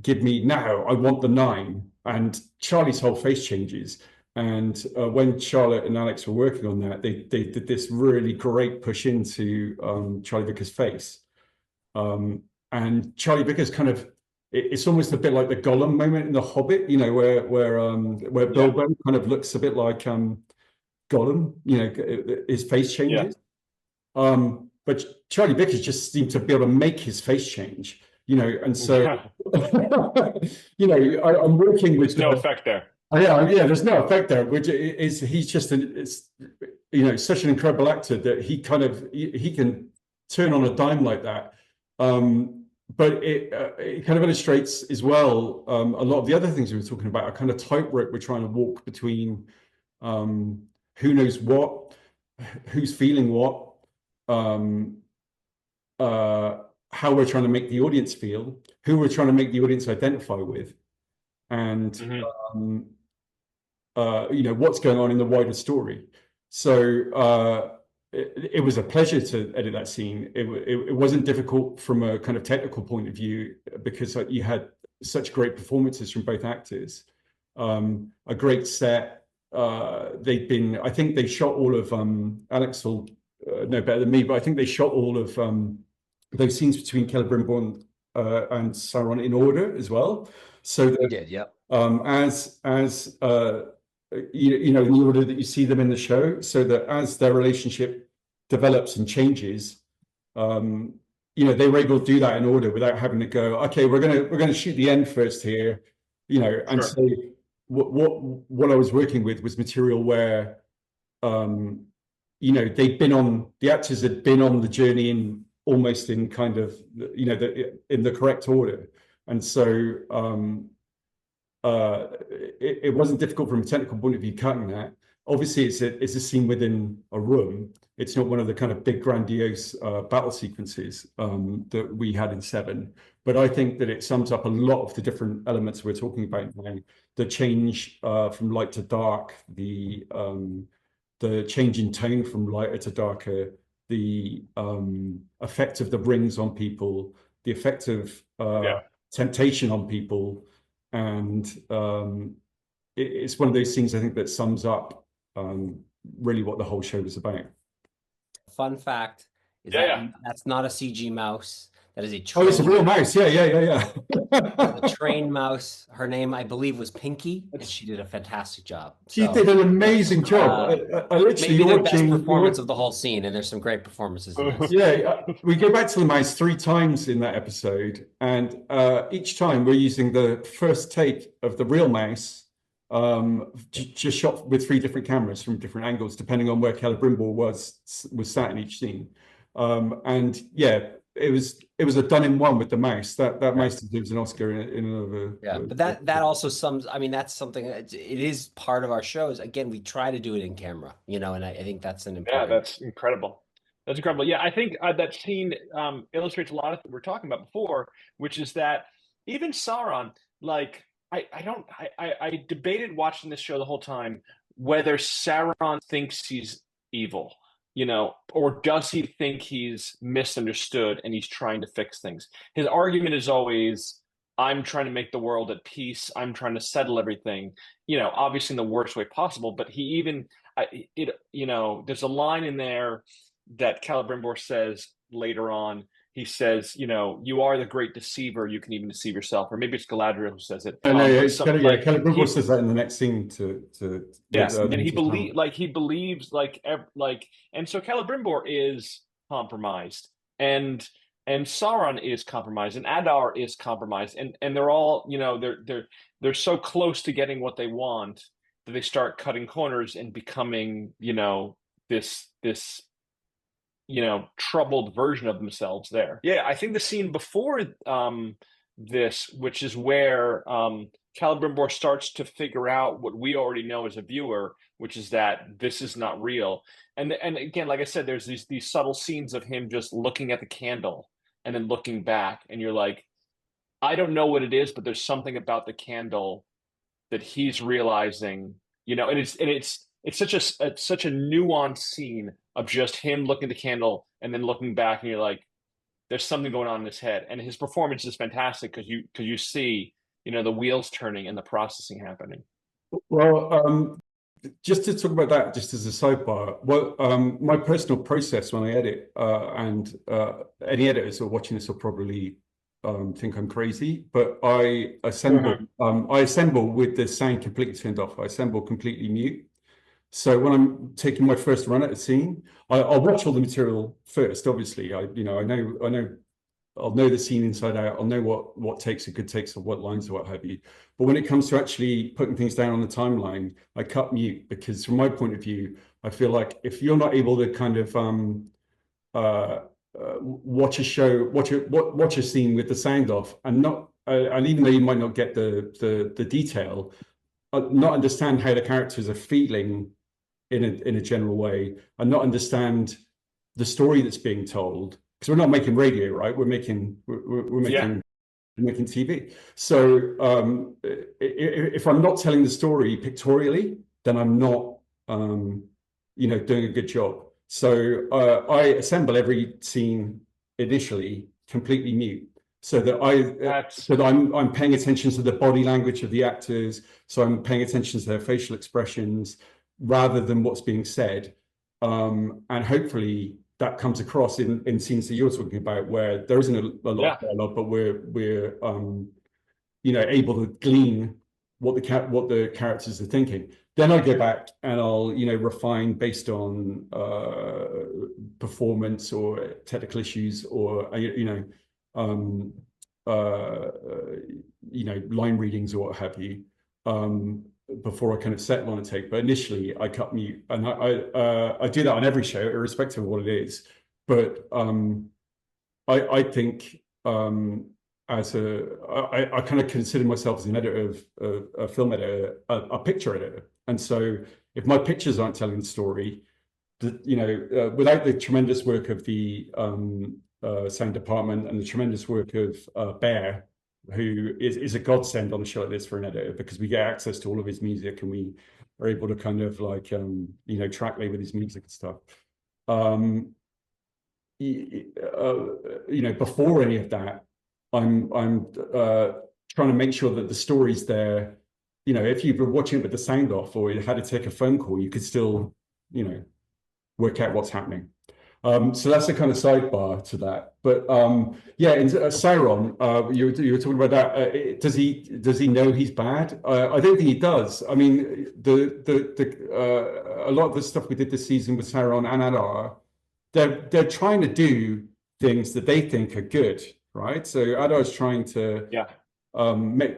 give me now, I want the 9. And Charlie's whole face changes. And when Charlotte and Alex were working on that, they did this really great push into Charlie Vickers' face. And Charlie Vickers kind of, it's almost a bit like the Gollum moment in The Hobbit, where Bilbo kind of looks a bit like Gollum, his face changes. But Charlie Vickers just seemed to be able to make his face change, and so, I'm working with... There's no effect there. There's no effect there, which is, he's just, such an incredible actor that he can turn on a dime like that. But it kind of illustrates as well a lot of the other things we were talking about, a kind of tightrope we're trying to walk between who knows what, who's feeling what, how we're trying to make the audience feel, who we're trying to make the audience identify with, and what's going on in the wider story. So it was a pleasure to edit that scene. It wasn't difficult from a kind of technical point of view, because you had such great performances from both actors. A great set. I think they shot all of, Alex will know better than me, but I think they shot all of those scenes between Celebrimbor and Sauron in order as well. So that, we did, yep. As in the order that you see them in the show, so that as their relationship develops and changes, you know, they were able to do that in order without having to go, okay, we're gonna shoot the end first here, you know. And Sure. so what I was working with was material where, you know, the actors had been on the journey in almost in kind of, you know, in the correct order. And so it wasn't difficult from a technical point of view cutting that. Obviously, it's a scene within a room. It's not one of the kind of big grandiose battle sequences that we had in Seven. But I think that it sums up a lot of the different elements we're talking about now. The change from light to dark, the change in tone from lighter to darker, the effect of the rings on people, the effect of temptation on people. And it's one of those things I think that sums up really what the whole show was about. Fun fact is that's not a CG mouse. That is a Oh, it's a real mouse. Yeah. a trained mouse. Her name, I believe, was Pinky, and she did a fantastic job. She did an amazing job. I literally, maybe the best performance of the whole scene, and there's some great performances in this. Yeah, we go back to the mouse 3 times in that episode, and each time we're using the first take of the real mouse, just shot with 3 different cameras from different angles, depending on where Celebrimbor was sat in each scene. And yeah, it was a done in one with the mouse. That mouse deserves an Oscar in another. Yeah, but that also sums. I mean, that's something. It is part of our shows. Again, we try to do it in camera, you know, and I think that's an important. Yeah, that's incredible. That's incredible. Yeah, I think that scene illustrates a lot of what we were talking about before, which is that even Sauron, like I debated watching this show the whole time whether Sauron thinks he's evil, you know, or does he think he's misunderstood and he's trying to fix things. His argument is always, I'm trying to make the world at peace. I'm trying to settle everything, you know, obviously in the worst way possible. But he even, you know, there's a line in there that Celebrimbor says later on. He says, you know, you are the great deceiver. You can even deceive yourself. Or maybe it's Galadriel who says it. No, Celebrimbor says that in the next scene and he believes and so Celebrimbor is compromised, and Sauron is compromised, and Adar is compromised, and they're all, you know, they're so close to getting what they want that they start cutting corners and becoming, you know, this you know, troubled version of themselves there. Yeah, I think the scene before this, which is where Celebrimbor starts to figure out what we already know as a viewer, which is that this is not real. And again, like I said, there's these subtle scenes of him just looking at the candle and then looking back, and you're like, I don't know what it is, but there's something about the candle that he's realizing, you know, and it's such a nuanced scene of just him looking at the candle and then looking back, and you're like, there's something going on in his head. And his performance is fantastic because you see, you know, the wheels turning and the processing happening. Well, just to talk about that, just as a sidebar, well, my personal process when I edit, and any editors who are watching this will probably think I'm crazy, but I assemble with the sound completely turned off. I assemble completely mute. So when I'm taking my first run at a scene, I'll watch all the material first. Obviously, I'll know the scene inside out. I'll know what takes are good takes or what lines or what have you. But when it comes to actually putting things down on the timeline, I cut mute, because from my point of view, I feel like if you're not able to kind of watch a show, watch a scene with the sound off, and even though you might not get the detail, not understand how the characters are feeling in a general way, and not understand the story that's being told, because we're not making radio, right? We're making TV. So if I'm not telling the story pictorially, then I'm not you know, doing a good job. So I assemble every scene initially completely mute, so that I'm paying attention to the body language of the actors. So I'm paying attention to their facial expressions rather than what's being said, and hopefully that comes across in scenes that you're talking about, where there isn't a lot of dialogue, but we're you know, able to glean what the characters are thinking. then I go back and I'll, refine based on performance or technical issues or, um, line readings or what have you, before I kind of settle on a take. But initially, I cut mute, and I do that on every show, irrespective of what it is. But I think I kind of consider myself as an editor of a film editor, a picture editor, and so if my pictures aren't telling the story, without the tremendous work of the sound department and the tremendous work of Bear, who is a godsend on a show like this for an editor, because we get access to all of his music and we are able to kind of like track label his music and stuff. Before any of that, I'm trying to make sure that the story's there. If you've been watching it with the sound off or you had to take a phone call, you could still, work out what's happening. So that's a kind of sidebar to that. But yeah, in Sauron, you were talking about that. Does he know he's bad? I don't think he does. I mean, a lot of the stuff we did this season with Sauron and Adar, they're trying to do things that they think are good, right? So Adar's trying to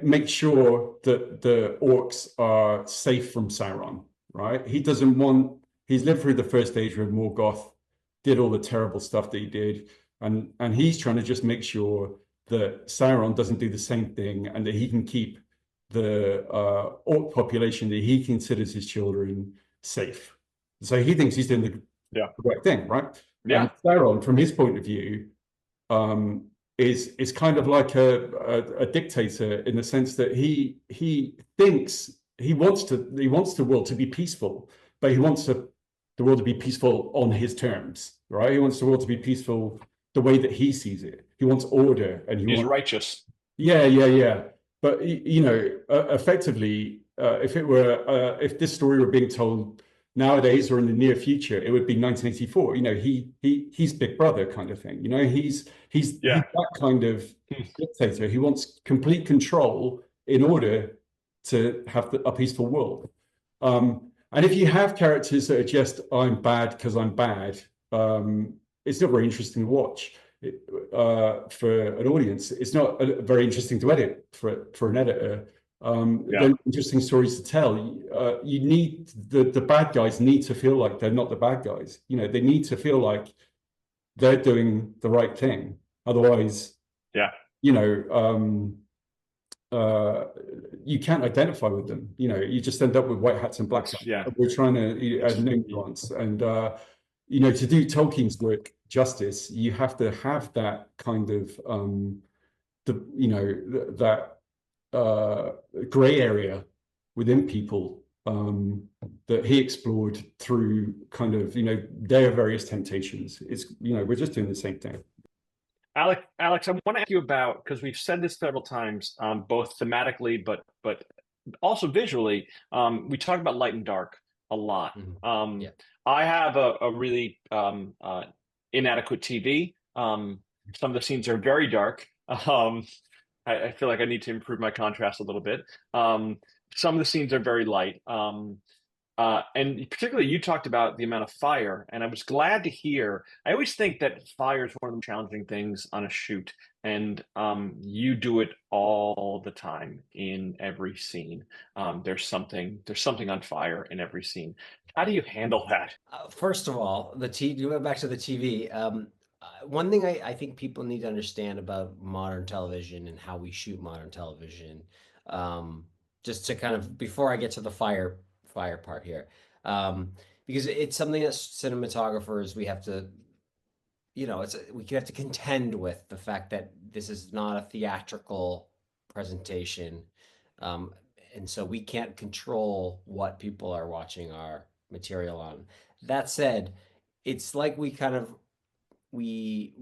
make sure that the orcs are safe from Sauron, right? He doesn't want. He's lived through the first age with Morgoth, did all the terrible stuff that he did, and he's trying to just make sure that Sauron doesn't do the same thing, and that he can keep the orc population that he considers his children safe. So he thinks he's doing the right thing, right? Yeah. And Sauron, from his point of view, is kind of like a dictator in the sense that he thinks he wants the world to be peaceful, but he wants the world to be peaceful on his terms, right? He wants the world to be peaceful the way that he sees it. He wants order, and he's righteous. Yeah. But effectively, if this story were being told nowadays or in the near future, it would be 1984. He's Big Brother kind of thing. He's that kind of dictator. He wants complete control in order to have a peaceful world. And if you have characters that are just I'm bad because I'm bad, it's not very interesting to watch for an audience. It's not very interesting to edit for an editor. They're interesting stories to tell. You need the bad guys need to feel like they're not the bad guys. They need to feel like they're doing the right thing. Otherwise, you can't identify with them. You just end up with white hats and black hats. We're trying to add nuance, and to do Tolkien's work justice, you have to have that kind of that gray area within people that he explored through kind of their various temptations. It's we're just doing the same thing. Alex, I want to ask you about, because we've said this several times, both thematically but also visually. We talk about light and dark a lot. I have a really inadequate TV. Some of the scenes are very dark. I feel like I need to improve my contrast a little bit. Some of the scenes are very light. And particularly, you talked about the amount of fire, and I was glad to hear. I always think that fire is one of the challenging things on a shoot, and you do it all the time in every scene. There's something on fire in every scene. How do you handle that? First of all, going back to the TV. One thing I think people need to understand about modern television and how we shoot modern television, just to kind of, before I get to the fire part here, because it's something that cinematographers we have to we have to contend with the fact that this is not a theatrical presentation, and so we can't control what people are watching our material on. That said, it's like we kind of we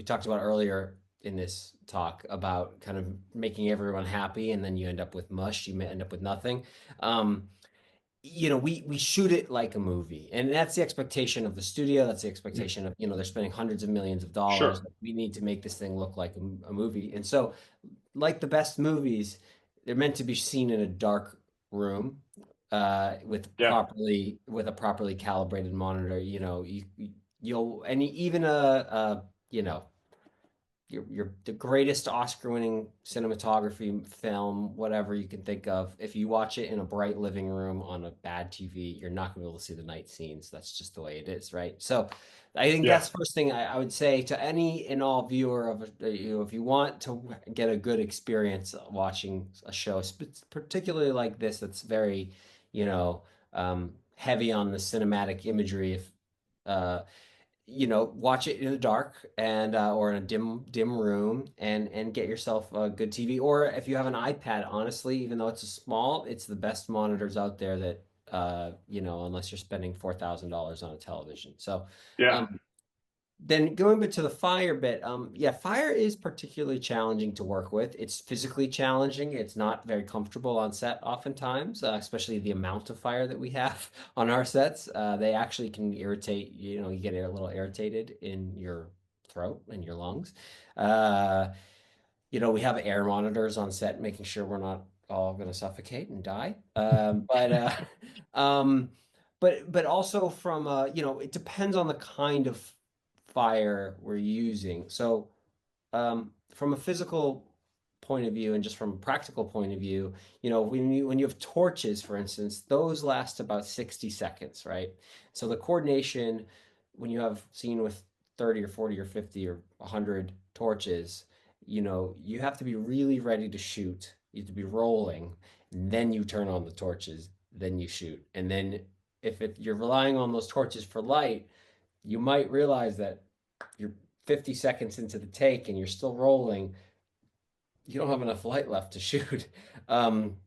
talked about earlier in this talk about kind of making everyone happy, and then you end up with mush, you may end up with nothing. We shoot it like a movie, and that's the expectation of the studio. That's the expectation of, they're spending hundreds of millions of dollars. Sure. We need to make this thing look like a movie. And so, like the best movies, they're meant to be seen in a dark room, Yeah. with a properly calibrated monitor. You'll and even you know your the greatest Oscar-winning cinematography film, whatever you can think of. If you watch it in a bright living room on a bad TV, you're not going to be able to see the night scenes. That's just the way it is, right? So, I think Yeah. that's the first thing I would say to any and all viewer of if you want to get a good experience watching a show, particularly like this, that's very, heavy on the cinematic imagery. If uh, watch it in the dark and or in a dim room and get yourself a good TV. Or if you have an iPad, honestly, even though it's a small, it's the best monitors out there that unless you're spending $4,000 on a television. So Yeah. um, then going back to the fire bit, yeah, fire is particularly challenging to work with. It's physically challenging. It's not very comfortable on set oftentimes, especially the amount of fire that we have on our sets. They actually can irritate, you get a little irritated in your throat and your lungs. Uh, we have air monitors on set, making sure we're not all going to suffocate and die. Um, but also from it depends on the kind of fire we're using. So from a physical point of view and just from a practical point of view, when you have torches, for instance, those last about 60 seconds, right? So the coordination when you have scene with 30 or 40 or 50 or 100 torches, you have to be really ready to shoot. You have to be rolling, and then you turn on the torches, then you shoot. And then if you're relying on those torches for light, you might realize that you're 50 seconds into the take and you're still rolling. You don't have enough light left to shoot. Um,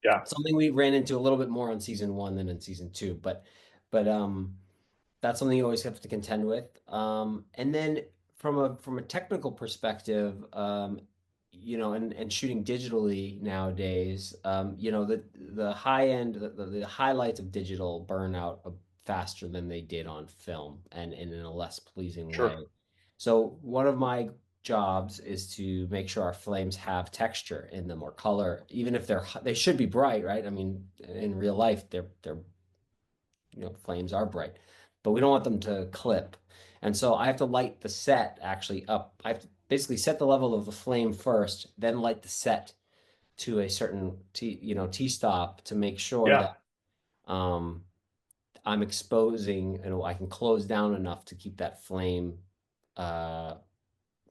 Yeah. Something we ran into a little bit more on season one than in season two, but that's something you always have to contend with. And then from a technical perspective, and shooting digitally nowadays, the high end, the highlights of digital burn out faster than they did on film, and in a less pleasing Sure. way. So one of my jobs is to make sure our flames have texture in them or color, even if they should be bright, right? I mean, in real life, they're flames are bright, but we don't want them to clip. And so I have to light the set actually up. I have to basically set the level of the flame first, then light the set to a certain T stop to make sure Yeah. that um, I'm exposing and I can close down enough to keep that flame uh,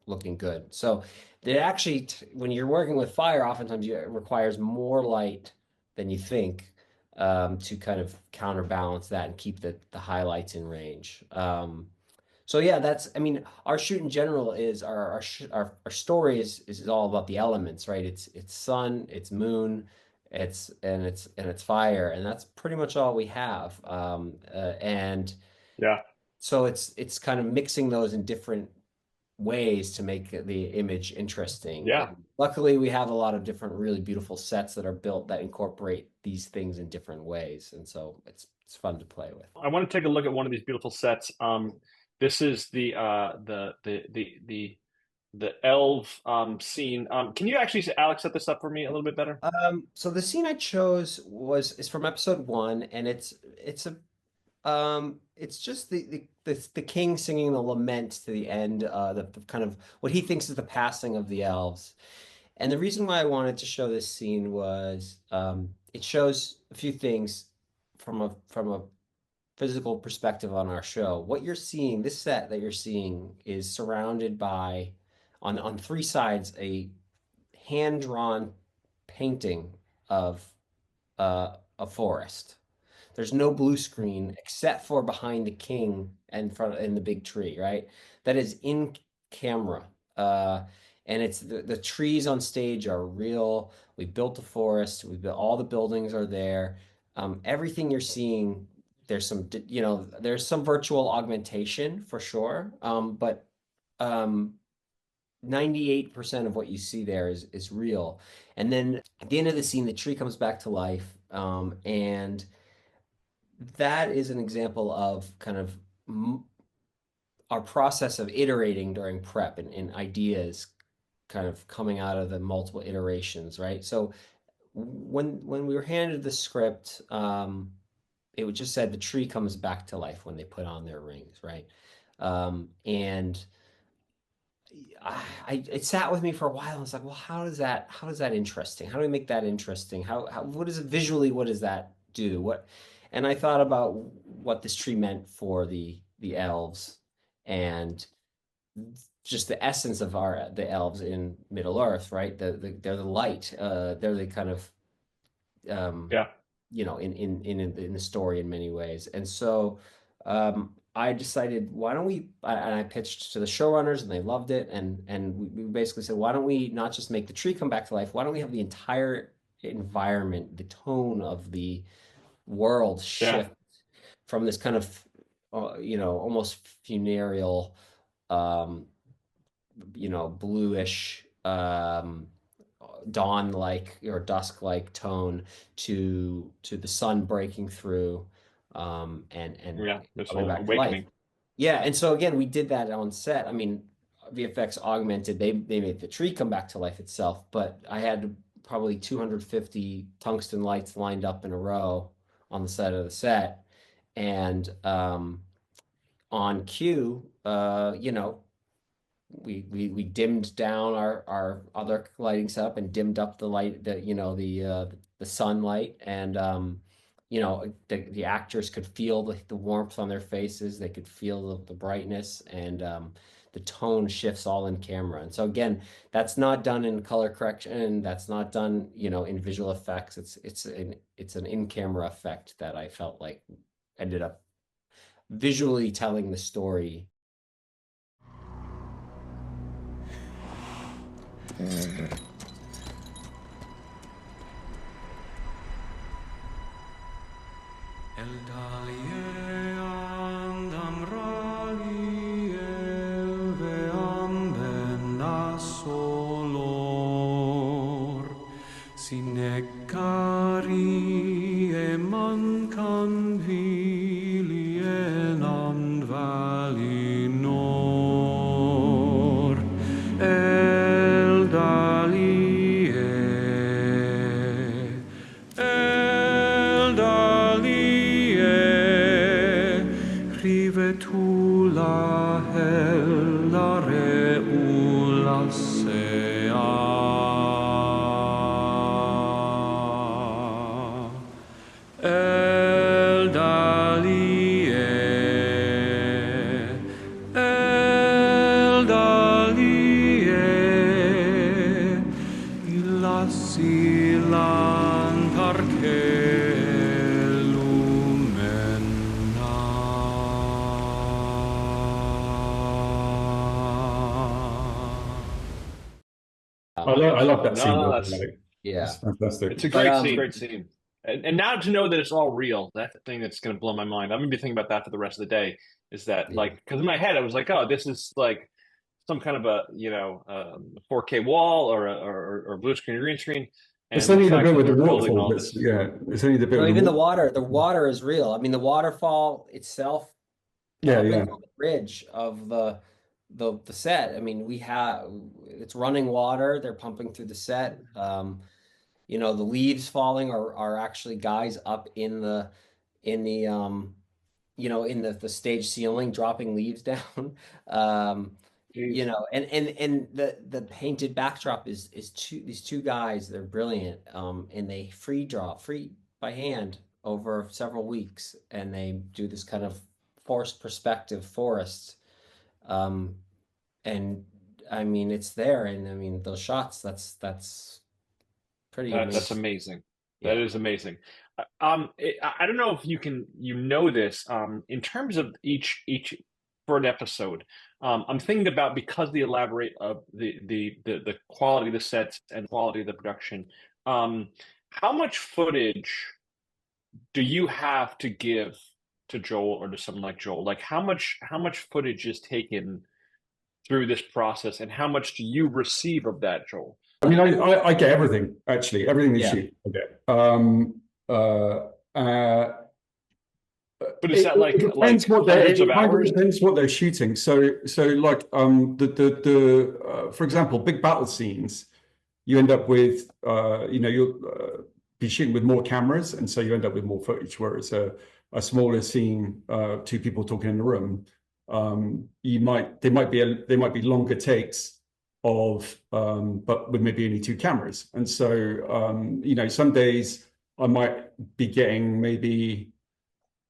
looking good. So they actually, when you're working with fire, oftentimes it requires more light than you think to kind of counterbalance that and keep the highlights in range. So yeah, I mean, our shoot in general is our story is all about the elements, right? It's sun, it's moon, it's fire, and that's pretty much all we have. And Yeah. so it's kind of mixing those in different ways to make the image interesting. Yeah. And luckily, we have a lot of different really beautiful sets that are built that incorporate these things in different ways, and so it's fun to play with. I want to take a look at one of these beautiful sets. This is the elf scene. Can you actually, Alex, set this up for me a little bit better? So the scene I chose is from episode one, and it's just the king singing the lament to the end, the kind of what he thinks is the passing of the elves. And the reason why I wanted to show this scene was it shows a few things from a physical perspective on our show. What you're seeing, this set that you're seeing, is surrounded by on three sides a hand-drawn painting of a forest. There's no blue screen except for behind the king and front in the big tree, right? That is in camera. Uh, and it's the trees on stage are real. We built a forest. We built all the buildings are there. Everything you're seeing, there's some virtual augmentation for sure. But um, 98% of what you see there is real. And then at the end of the scene, the tree comes back to life. And that is an example of kind of our process of iterating during prep and ideas kind of coming out of the multiple iterations, right? So when we were handed the script, it just said the tree comes back to life when they put on their rings, right? And it sat with me for a while. I was like, well, how does that interesting? How do we make that interesting? What is it visually? What does that do? And I thought about what this tree meant for the elves and just the essence of the elves in Middle Earth, right? They're the light. They're the kind of um, Yeah. in the story in many ways. And so I decided, why don't we? And I pitched to the showrunners, and they loved it. And we basically said, why don't we not just make the tree come back to life? Why don't we have the entire environment, the tone of the world Yeah. shift from this kind of almost funereal, um, bluish, dawn-like or dusk-like tone to the sun breaking through, and Yeah. This coming whole back to life. awakening. Yeah, and so again, we did that on set. I mean, VFX augmented. They made the tree come back to life itself, but I had probably 250 tungsten lights lined up in a row on the side of the set, and on cue, we dimmed down our other lighting setup and dimmed up the light, the sunlight, and the actors could feel the warmth on their faces. They could feel the brightness, and the tone shifts all in camera. And so again, that's not done in color correction. That's not done, in visual effects. It's an in-camera effect that I felt like ended up visually telling the story. I love that scene. No, By the that's way. Yeah. It's fantastic. it's a But great scene. And now to know that it's all real, that's the thing that's going to blow my mind. I'm going to be thinking about that for the rest of the day. Is that yeah. like, because in my head I was like, oh, this is like some kind of a 4K wall or blue screen, green screen, It's and the only the fact bit that with the they're building waterfall. all That's this. yeah. It's only the bit No, with the even waterfall. the water is real. I mean, the waterfall itself Yeah, pumping yeah. on the bridge of the set. I mean, it's running water. They're pumping through the set. The leaves falling are actually guys up in the in the stage ceiling dropping leaves down. Um, Jeez. and the painted backdrop is these two guys. They're brilliant. And they free by hand over several weeks, and they do this kind of forced perspective forest. Um, and I mean, it's there, and I mean those shots. That's pretty That's amazing. amazing. That Yeah. is amazing. I don't know if you know this. In terms of each for an episode, I'm thinking about, because the elaborate of the quality of the sets and quality of the production. How much footage do you have to give to Joel or to someone like Joel? Like how much footage is taken through this process, and how much do you receive of that, Joel? I mean, I get everything actually. Everything they Yeah. shoot, I get. But is that It like depends what hundreds of it kind of hours? depends what they're shooting. So like for example, big battle scenes. you end up with, you'll be shooting with more cameras, and so you end up with more footage. Whereas a smaller scene, two people talking in a room, they might be longer takes of, but with maybe only two cameras. And so, some days I might be getting maybe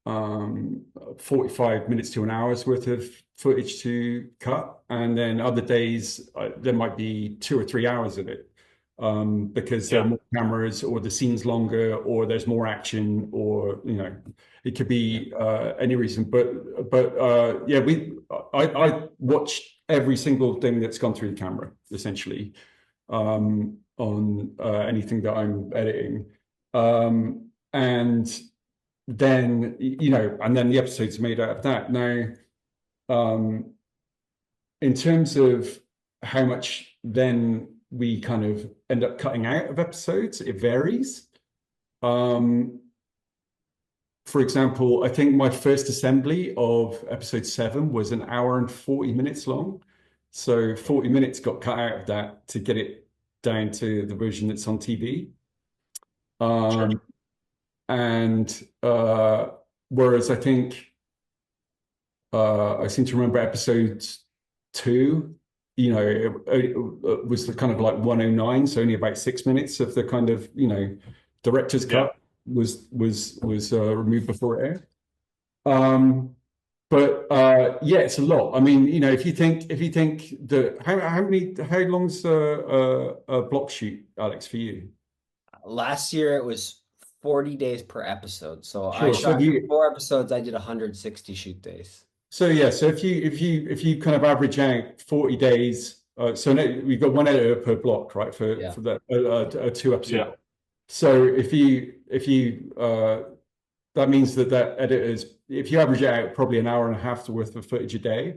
45 minutes to an hour's worth of footage to cut, and then other days there might be 2 or 3 hours of it, because there are more cameras, or the scene's longer, or there's more action, or it could be any reason. But yeah, I watch every single thing that's gone through the camera essentially, on anything that I'm editing, and then and then the episode's made out of that. Now, in terms of how much then we kind of end up cutting out of episodes, it varies. For example, I think my first assembly of episode 7 was an hour and 40 minutes long. So 40 minutes got cut out of that to get it down to the version that's on TV. Sure. And whereas I think I seem to remember episode 2, it was the kind of like 109, so only about 6 minutes of the kind of director's cut was removed before it aired. But yeah, it's a lot. I mean, if you think that how long's a block shoot, Alex, for you? Last year it was 40 days per episode. So I Sure. So shot 4 episodes. I did 160 shoot days. So yeah, so if you kind of average out 40 days, so we've got one editor per block, right? For that a 2 episode. So if you that means that editor's, if you average it out probably an hour and a half worth of footage a day,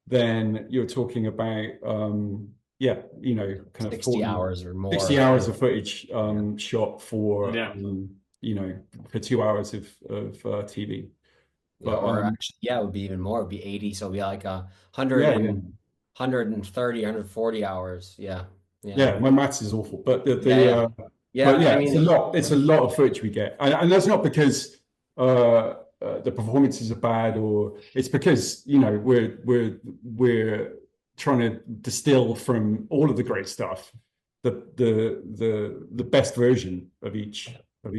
then you're talking about kind of 60 hours or more. 60 hours of footage shot for for 2 hours of TV. But, or actually, it would be even more. It would be 80. So it'd be like 130, 140 hours. Yeah. My maths is awful, but but I mean, it's a lot of footage we get, and that's not because the performances are bad, or it's because we're trying to distill from all of the great stuff the best version of each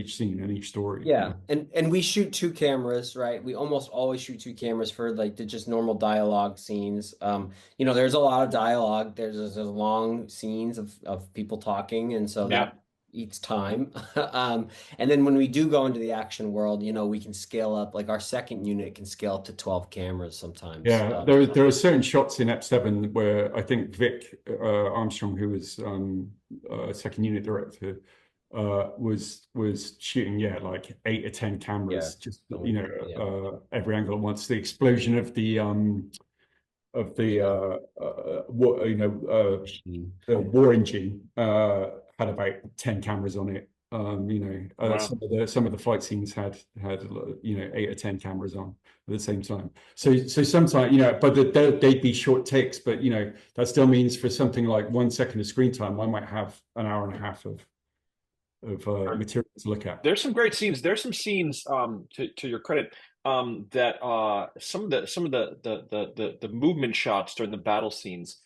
scene and each story. Yeah, and we shoot 2 cameras, right? We almost always shoot 2 cameras for like the just normal dialogue scenes. There's a lot of dialogue. There's long scenes of people talking, and so that eats time. And then when we do go into the action world, we can scale up. Like our second unit can scale up to 12 cameras sometimes. Yeah, there are certain shots in Ep7 where I think Vic Armstrong, who was second unit director, was shooting like 8 or 10 cameras, just every angle at once. The explosion of the war engine had about 10 cameras on it. Wow. Some of the fight scenes had 8 or 10 cameras on at the same time. So sometimes but they'd be short takes, but that still means for something like 1 second of screen time, I might have an hour and a half of material to look at. There's some great scenes. There's some scenes, to your credit, that some of the movement shots during the battle scenes.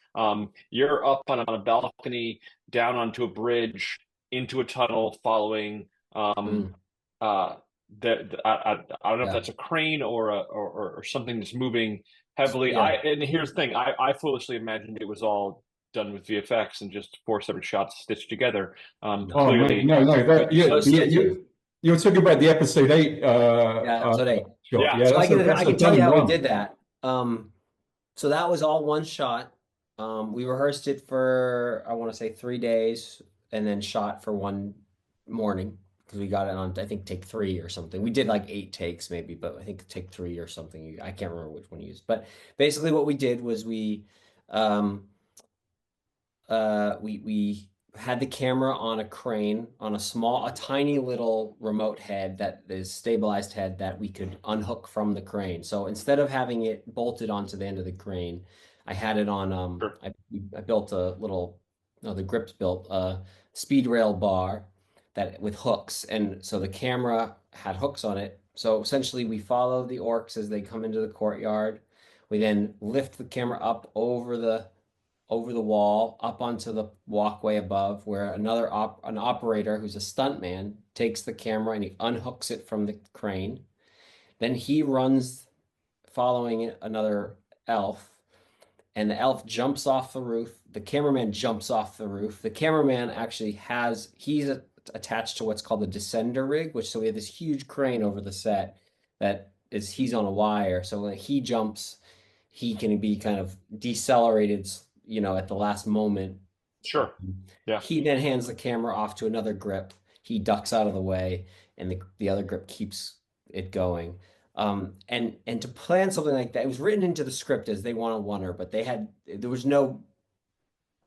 You're up on a balcony, down onto a bridge, into a tunnel, following. I don't know if that's a crane or something that's moving heavily. And here's the thing: I foolishly imagined it was all done with VFX and just 4 separate shots stitched together. Clearly, no. You're talking about the episode 8. Episode 8. Shot. So I can tell you how we did that. So that was all one shot. We rehearsed it for, I want to say 3 days, and then shot for one morning because we got it on, I think, take 3 or something. We did like 8 takes maybe, but I think take 3 or something. I can't remember which one you used. But basically what we did was we had the camera on a crane on a tiny little remote head that is stabilized head that we could unhook from the crane. So instead of having it bolted onto the end of the crane, I had it on I built a little no, the grip's built a speed rail bar that with hooks, and so the camera had hooks on it. So essentially, we follow the orcs as they come into the courtyard. We then lift the camera up over the wall, up onto the walkway above, where an operator who's a stuntman takes the camera and he unhooks it from the crane. Then he runs following another elf, and the elf jumps off the roof. The cameraman jumps off the roof. The cameraman actually he's attached to what's called a descender rig, which so we have this huge crane over the set he's on a wire. So when he jumps, he can be kind of decelerated, at the last moment. Sure. Yeah. He then hands the camera off to another grip. He ducks out of the way, and the other grip keeps it going. And to plan something like that, it was written into the script as they want a oneer, but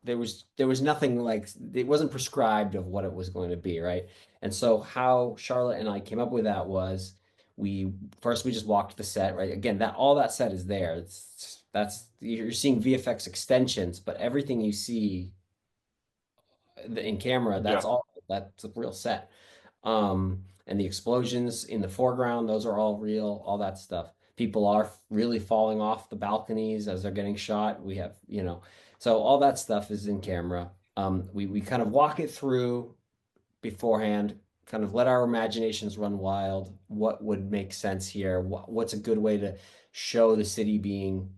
there was nothing like it wasn't prescribed of what it was going to be, right? And so how Charlotte and I came up with that was we just walked the set, right? Again, that all that set is there. That's you're seeing VFX extensions, but everything you see in camera, Yeah. that's a real set. And the explosions in the foreground, those are all real, all that stuff. People are really falling off the balconies as they're getting shot. We have, so all that stuff is in camera. We kind of walk it through beforehand, kind of let our imaginations run wild. What would make sense here? What's a good way to show the city being,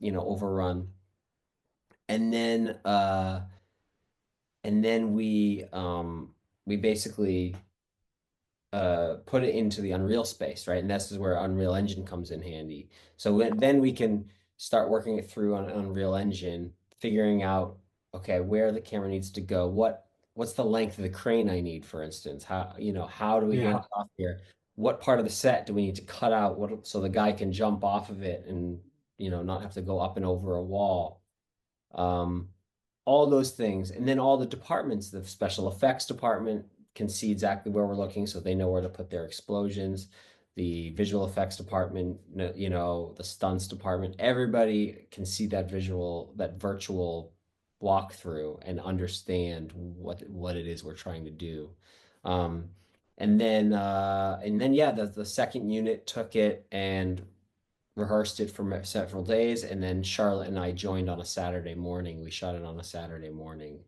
overrun? And then uh and then we basically put it into the Unreal space, right? And this is where Unreal Engine comes in handy. So then we can start working it through on Unreal Engine, figuring out, okay, where the camera needs to go, what's the length of the crane I need, for instance? How do we hand Yeah. it off here? What part of the set do we need to cut out so the guy can jump off of it and, not have to go up and over a wall? Um, all those things. And then all the departments, the special effects department can see exactly where we're looking, so they know where to put their explosions. The visual effects department, the stunts department, everybody can see that virtual walkthrough and understand what it is we're trying to do. Um, and then yeah, the second unit took it and rehearsed it for several days, and then Charlotte and I joined on a Saturday morning. We shot it on a Saturday morning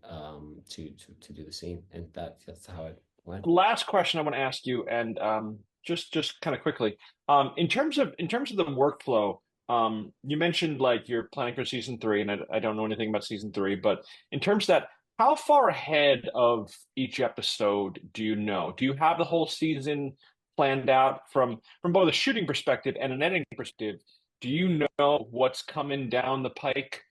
to do the scene, and that's how it went. Last question I want to ask you, and just kind of quickly, in terms of the workflow, you mentioned like you're planning for season three, and I don't know anything about season three, but in terms of that, how far ahead of each episode do you know? Do you have the whole season planned out from both a shooting perspective and an editing perspective? Do you know what's coming down the pike,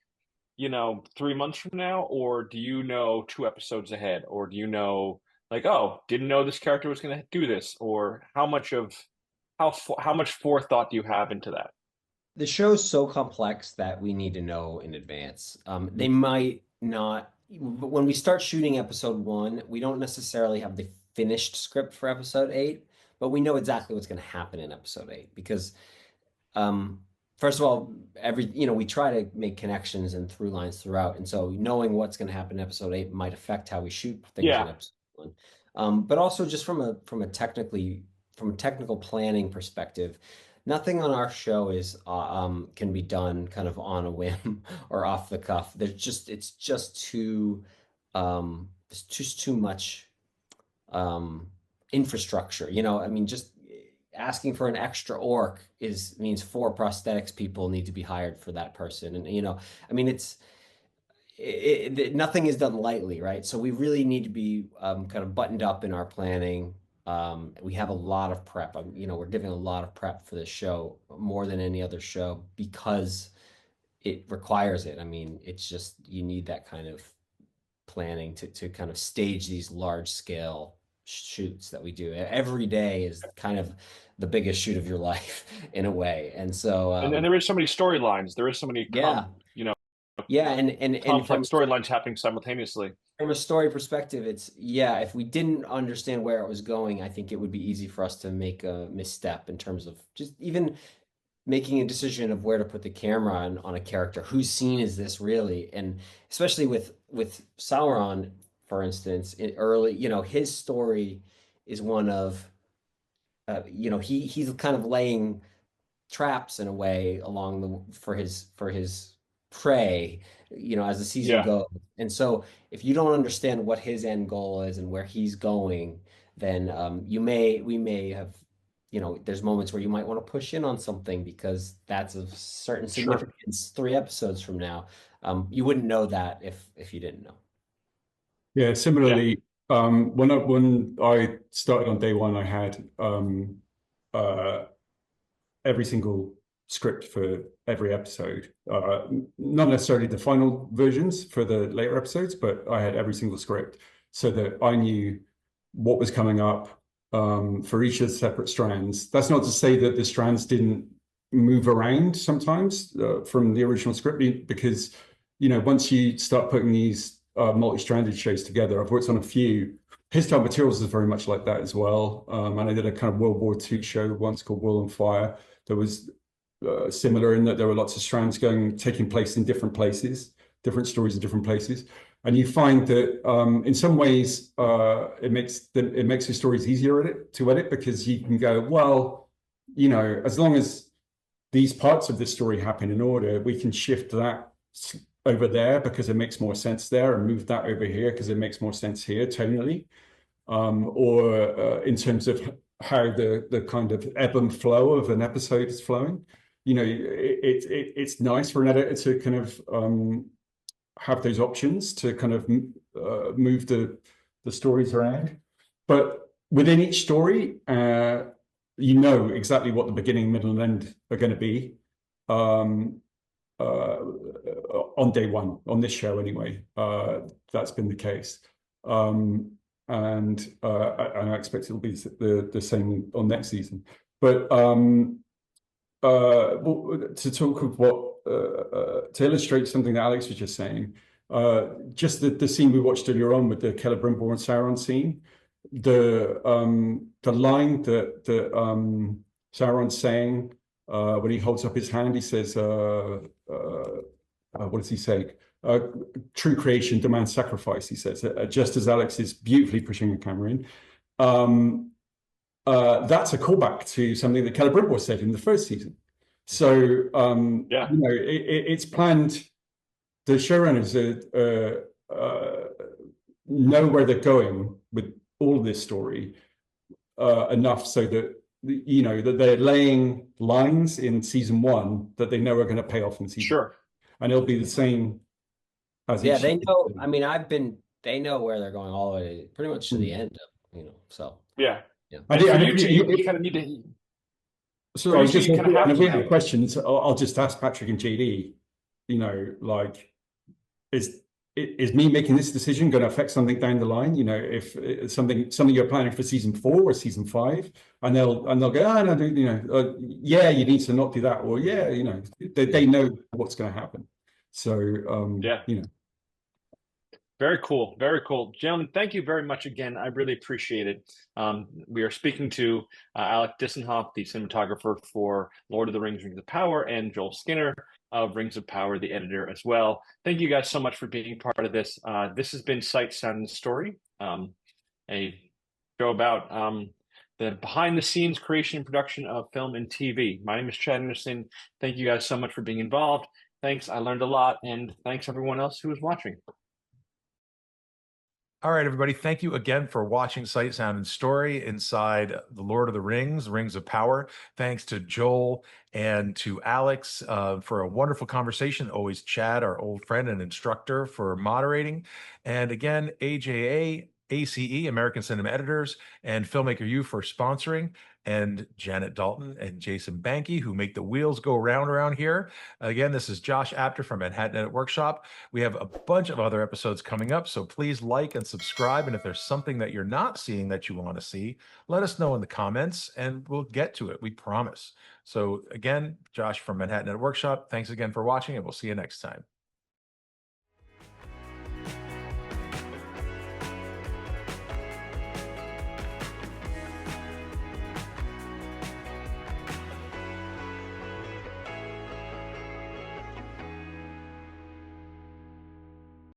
3 months from now, or do you know two episodes ahead, or do you know like, oh, didn't know this character was going to do this, or how much forethought do you have into that? The show's so complex that we need to know in advance. They might not, but when we start shooting episode one, we don't necessarily have the finished script for episode eight, but we know exactly what's going to happen in episode eight because Um, first of all, we try to make connections and through lines throughout. And so knowing what's going to happen in episode eight might affect how we shoot things in Yeah. episode one. But also just from a technical planning perspective, nothing on our show can be done kind of on a whim or off the cuff. It's just too much um, infrastructure. I mean, just asking for an extra orc means four prosthetics people need to be hired for that person, and I mean, nothing is done lightly, right? So we really need to be kind of buttoned up in our planning. We have a lot of prep. We're giving a lot of prep for this show, more than any other show, because it requires it. I mean, it's just you need that kind of planning to kind of stage these large scale shoots that we do. Every day is kind of the biggest shoot of your life in a way. And so And there is so many storylines. There is so many yeah, yeah, and complex storylines happening simultaneously. from a story perspective, if we didn't understand where it was going, I think it would be easy for us to make a misstep in terms of just even making a decision of where to put the camera on a character. Whose scene is this really? And especially with Sauron, for instance, in early, his story is one of, he's kind of laying traps in a way along the for his prey, as the season Yeah, goes. And so if you don't understand what his end goal is and where he's going, then we may have, there's moments where you might want to push in on something because that's of certain sure. significance 3 episodes from now. You wouldn't know that if you didn't know. Yeah, Yeah, similarly, when I started on day one, I had uh, every single script for every episode. Not necessarily the final versions for the later episodes, but I had every single script so that I knew what was coming up for each of the separate strands. That's not to say that the strands didn't move around sometimes from the original script, because once you start putting these multi-stranded shows together, I've worked on a few. His Dark Materials is very much like that as well. And I did a kind of World War II show once called World on Fire that was similar in that there were lots of strands taking place in different places, different stories in different places. And you find that in some ways it makes the stories easier to edit because you can go, well, as long as these parts of the story happen in order, we can shift that over there because it makes more sense there, and move that over here because it makes more sense here tonally, or in terms of how the kind of ebb and flow of an episode is flowing. It's nice for an editor to kind of have those options to kind of move the stories around. But within each story, exactly what the beginning, middle, and end are going to be uh, on day one, on this show anyway. That's been the case. And I expect it'll be the same on next season. But to talk of to illustrate something that Alex was just saying, just the scene we watched earlier on with the Celebrimbor and Sauron scene, the line that Sauron's saying when he holds up his hand, he says, what does he say? True creation demands sacrifice, he says, just as Alex is beautifully pushing the camera in. That's a callback to something that Celebrimbor said in the first season. So, yeah, it's planned. The showrunners know where they're going with all of this story enough so that that they're laying lines in season one that they know are going to pay off in season, sure. and it'll be the same as Yeah, each they season. know. I mean, they know where they're going all the way, pretty much to the end of, so. Yeah. Yeah. And for you too, you kind of need to. So For I you was too, just you kind of have and if to we have any know. questions, I'll just ask Patrick and JD. Like, is me making this decision going to affect something down the line? If it's something you're planning for season 4 or season 5, and they'll go, oh no, yeah, you need to not do that, or yeah, they know what's going to happen. So Yeah. Very cool. Very cool. Gentlemen, thank you very much again. I really appreciate it. We are speaking to Alex Disenhof, the cinematographer for Lord of the Rings, Rings of Power, and Joel Skinner of Rings of Power, the editor as well. Thank you guys so much for being part of this. This has been Sight, Sound, and Story, a show about the behind-the-scenes creation and production of film and TV. My name is Chad Anderson. Thank you guys so much for being involved. Thanks. I learned a lot, and thanks everyone else who was watching. All right, everybody. Thank you again for watching Sight, Sound, and Story inside The Lord of the Rings, Rings of Power. Thanks to Joel and to Alex for a wonderful conversation. Always Chad, our old friend and instructor, for moderating. And again, AJA, ACE, American Cinema Editors, and Filmmaker U for sponsoring, and Janet Dalton and Jason Banky, who make the wheels go round around here. Again, this is Josh Apter from Manhattan Edit Workshop. We have a bunch of other episodes coming up, so please like and subscribe. And if there's something that you're not seeing that you want to see, let us know in the comments and we'll get to it. We promise. So again, Josh from Manhattan Edit Workshop, thanks again for watching, and we'll see you next time.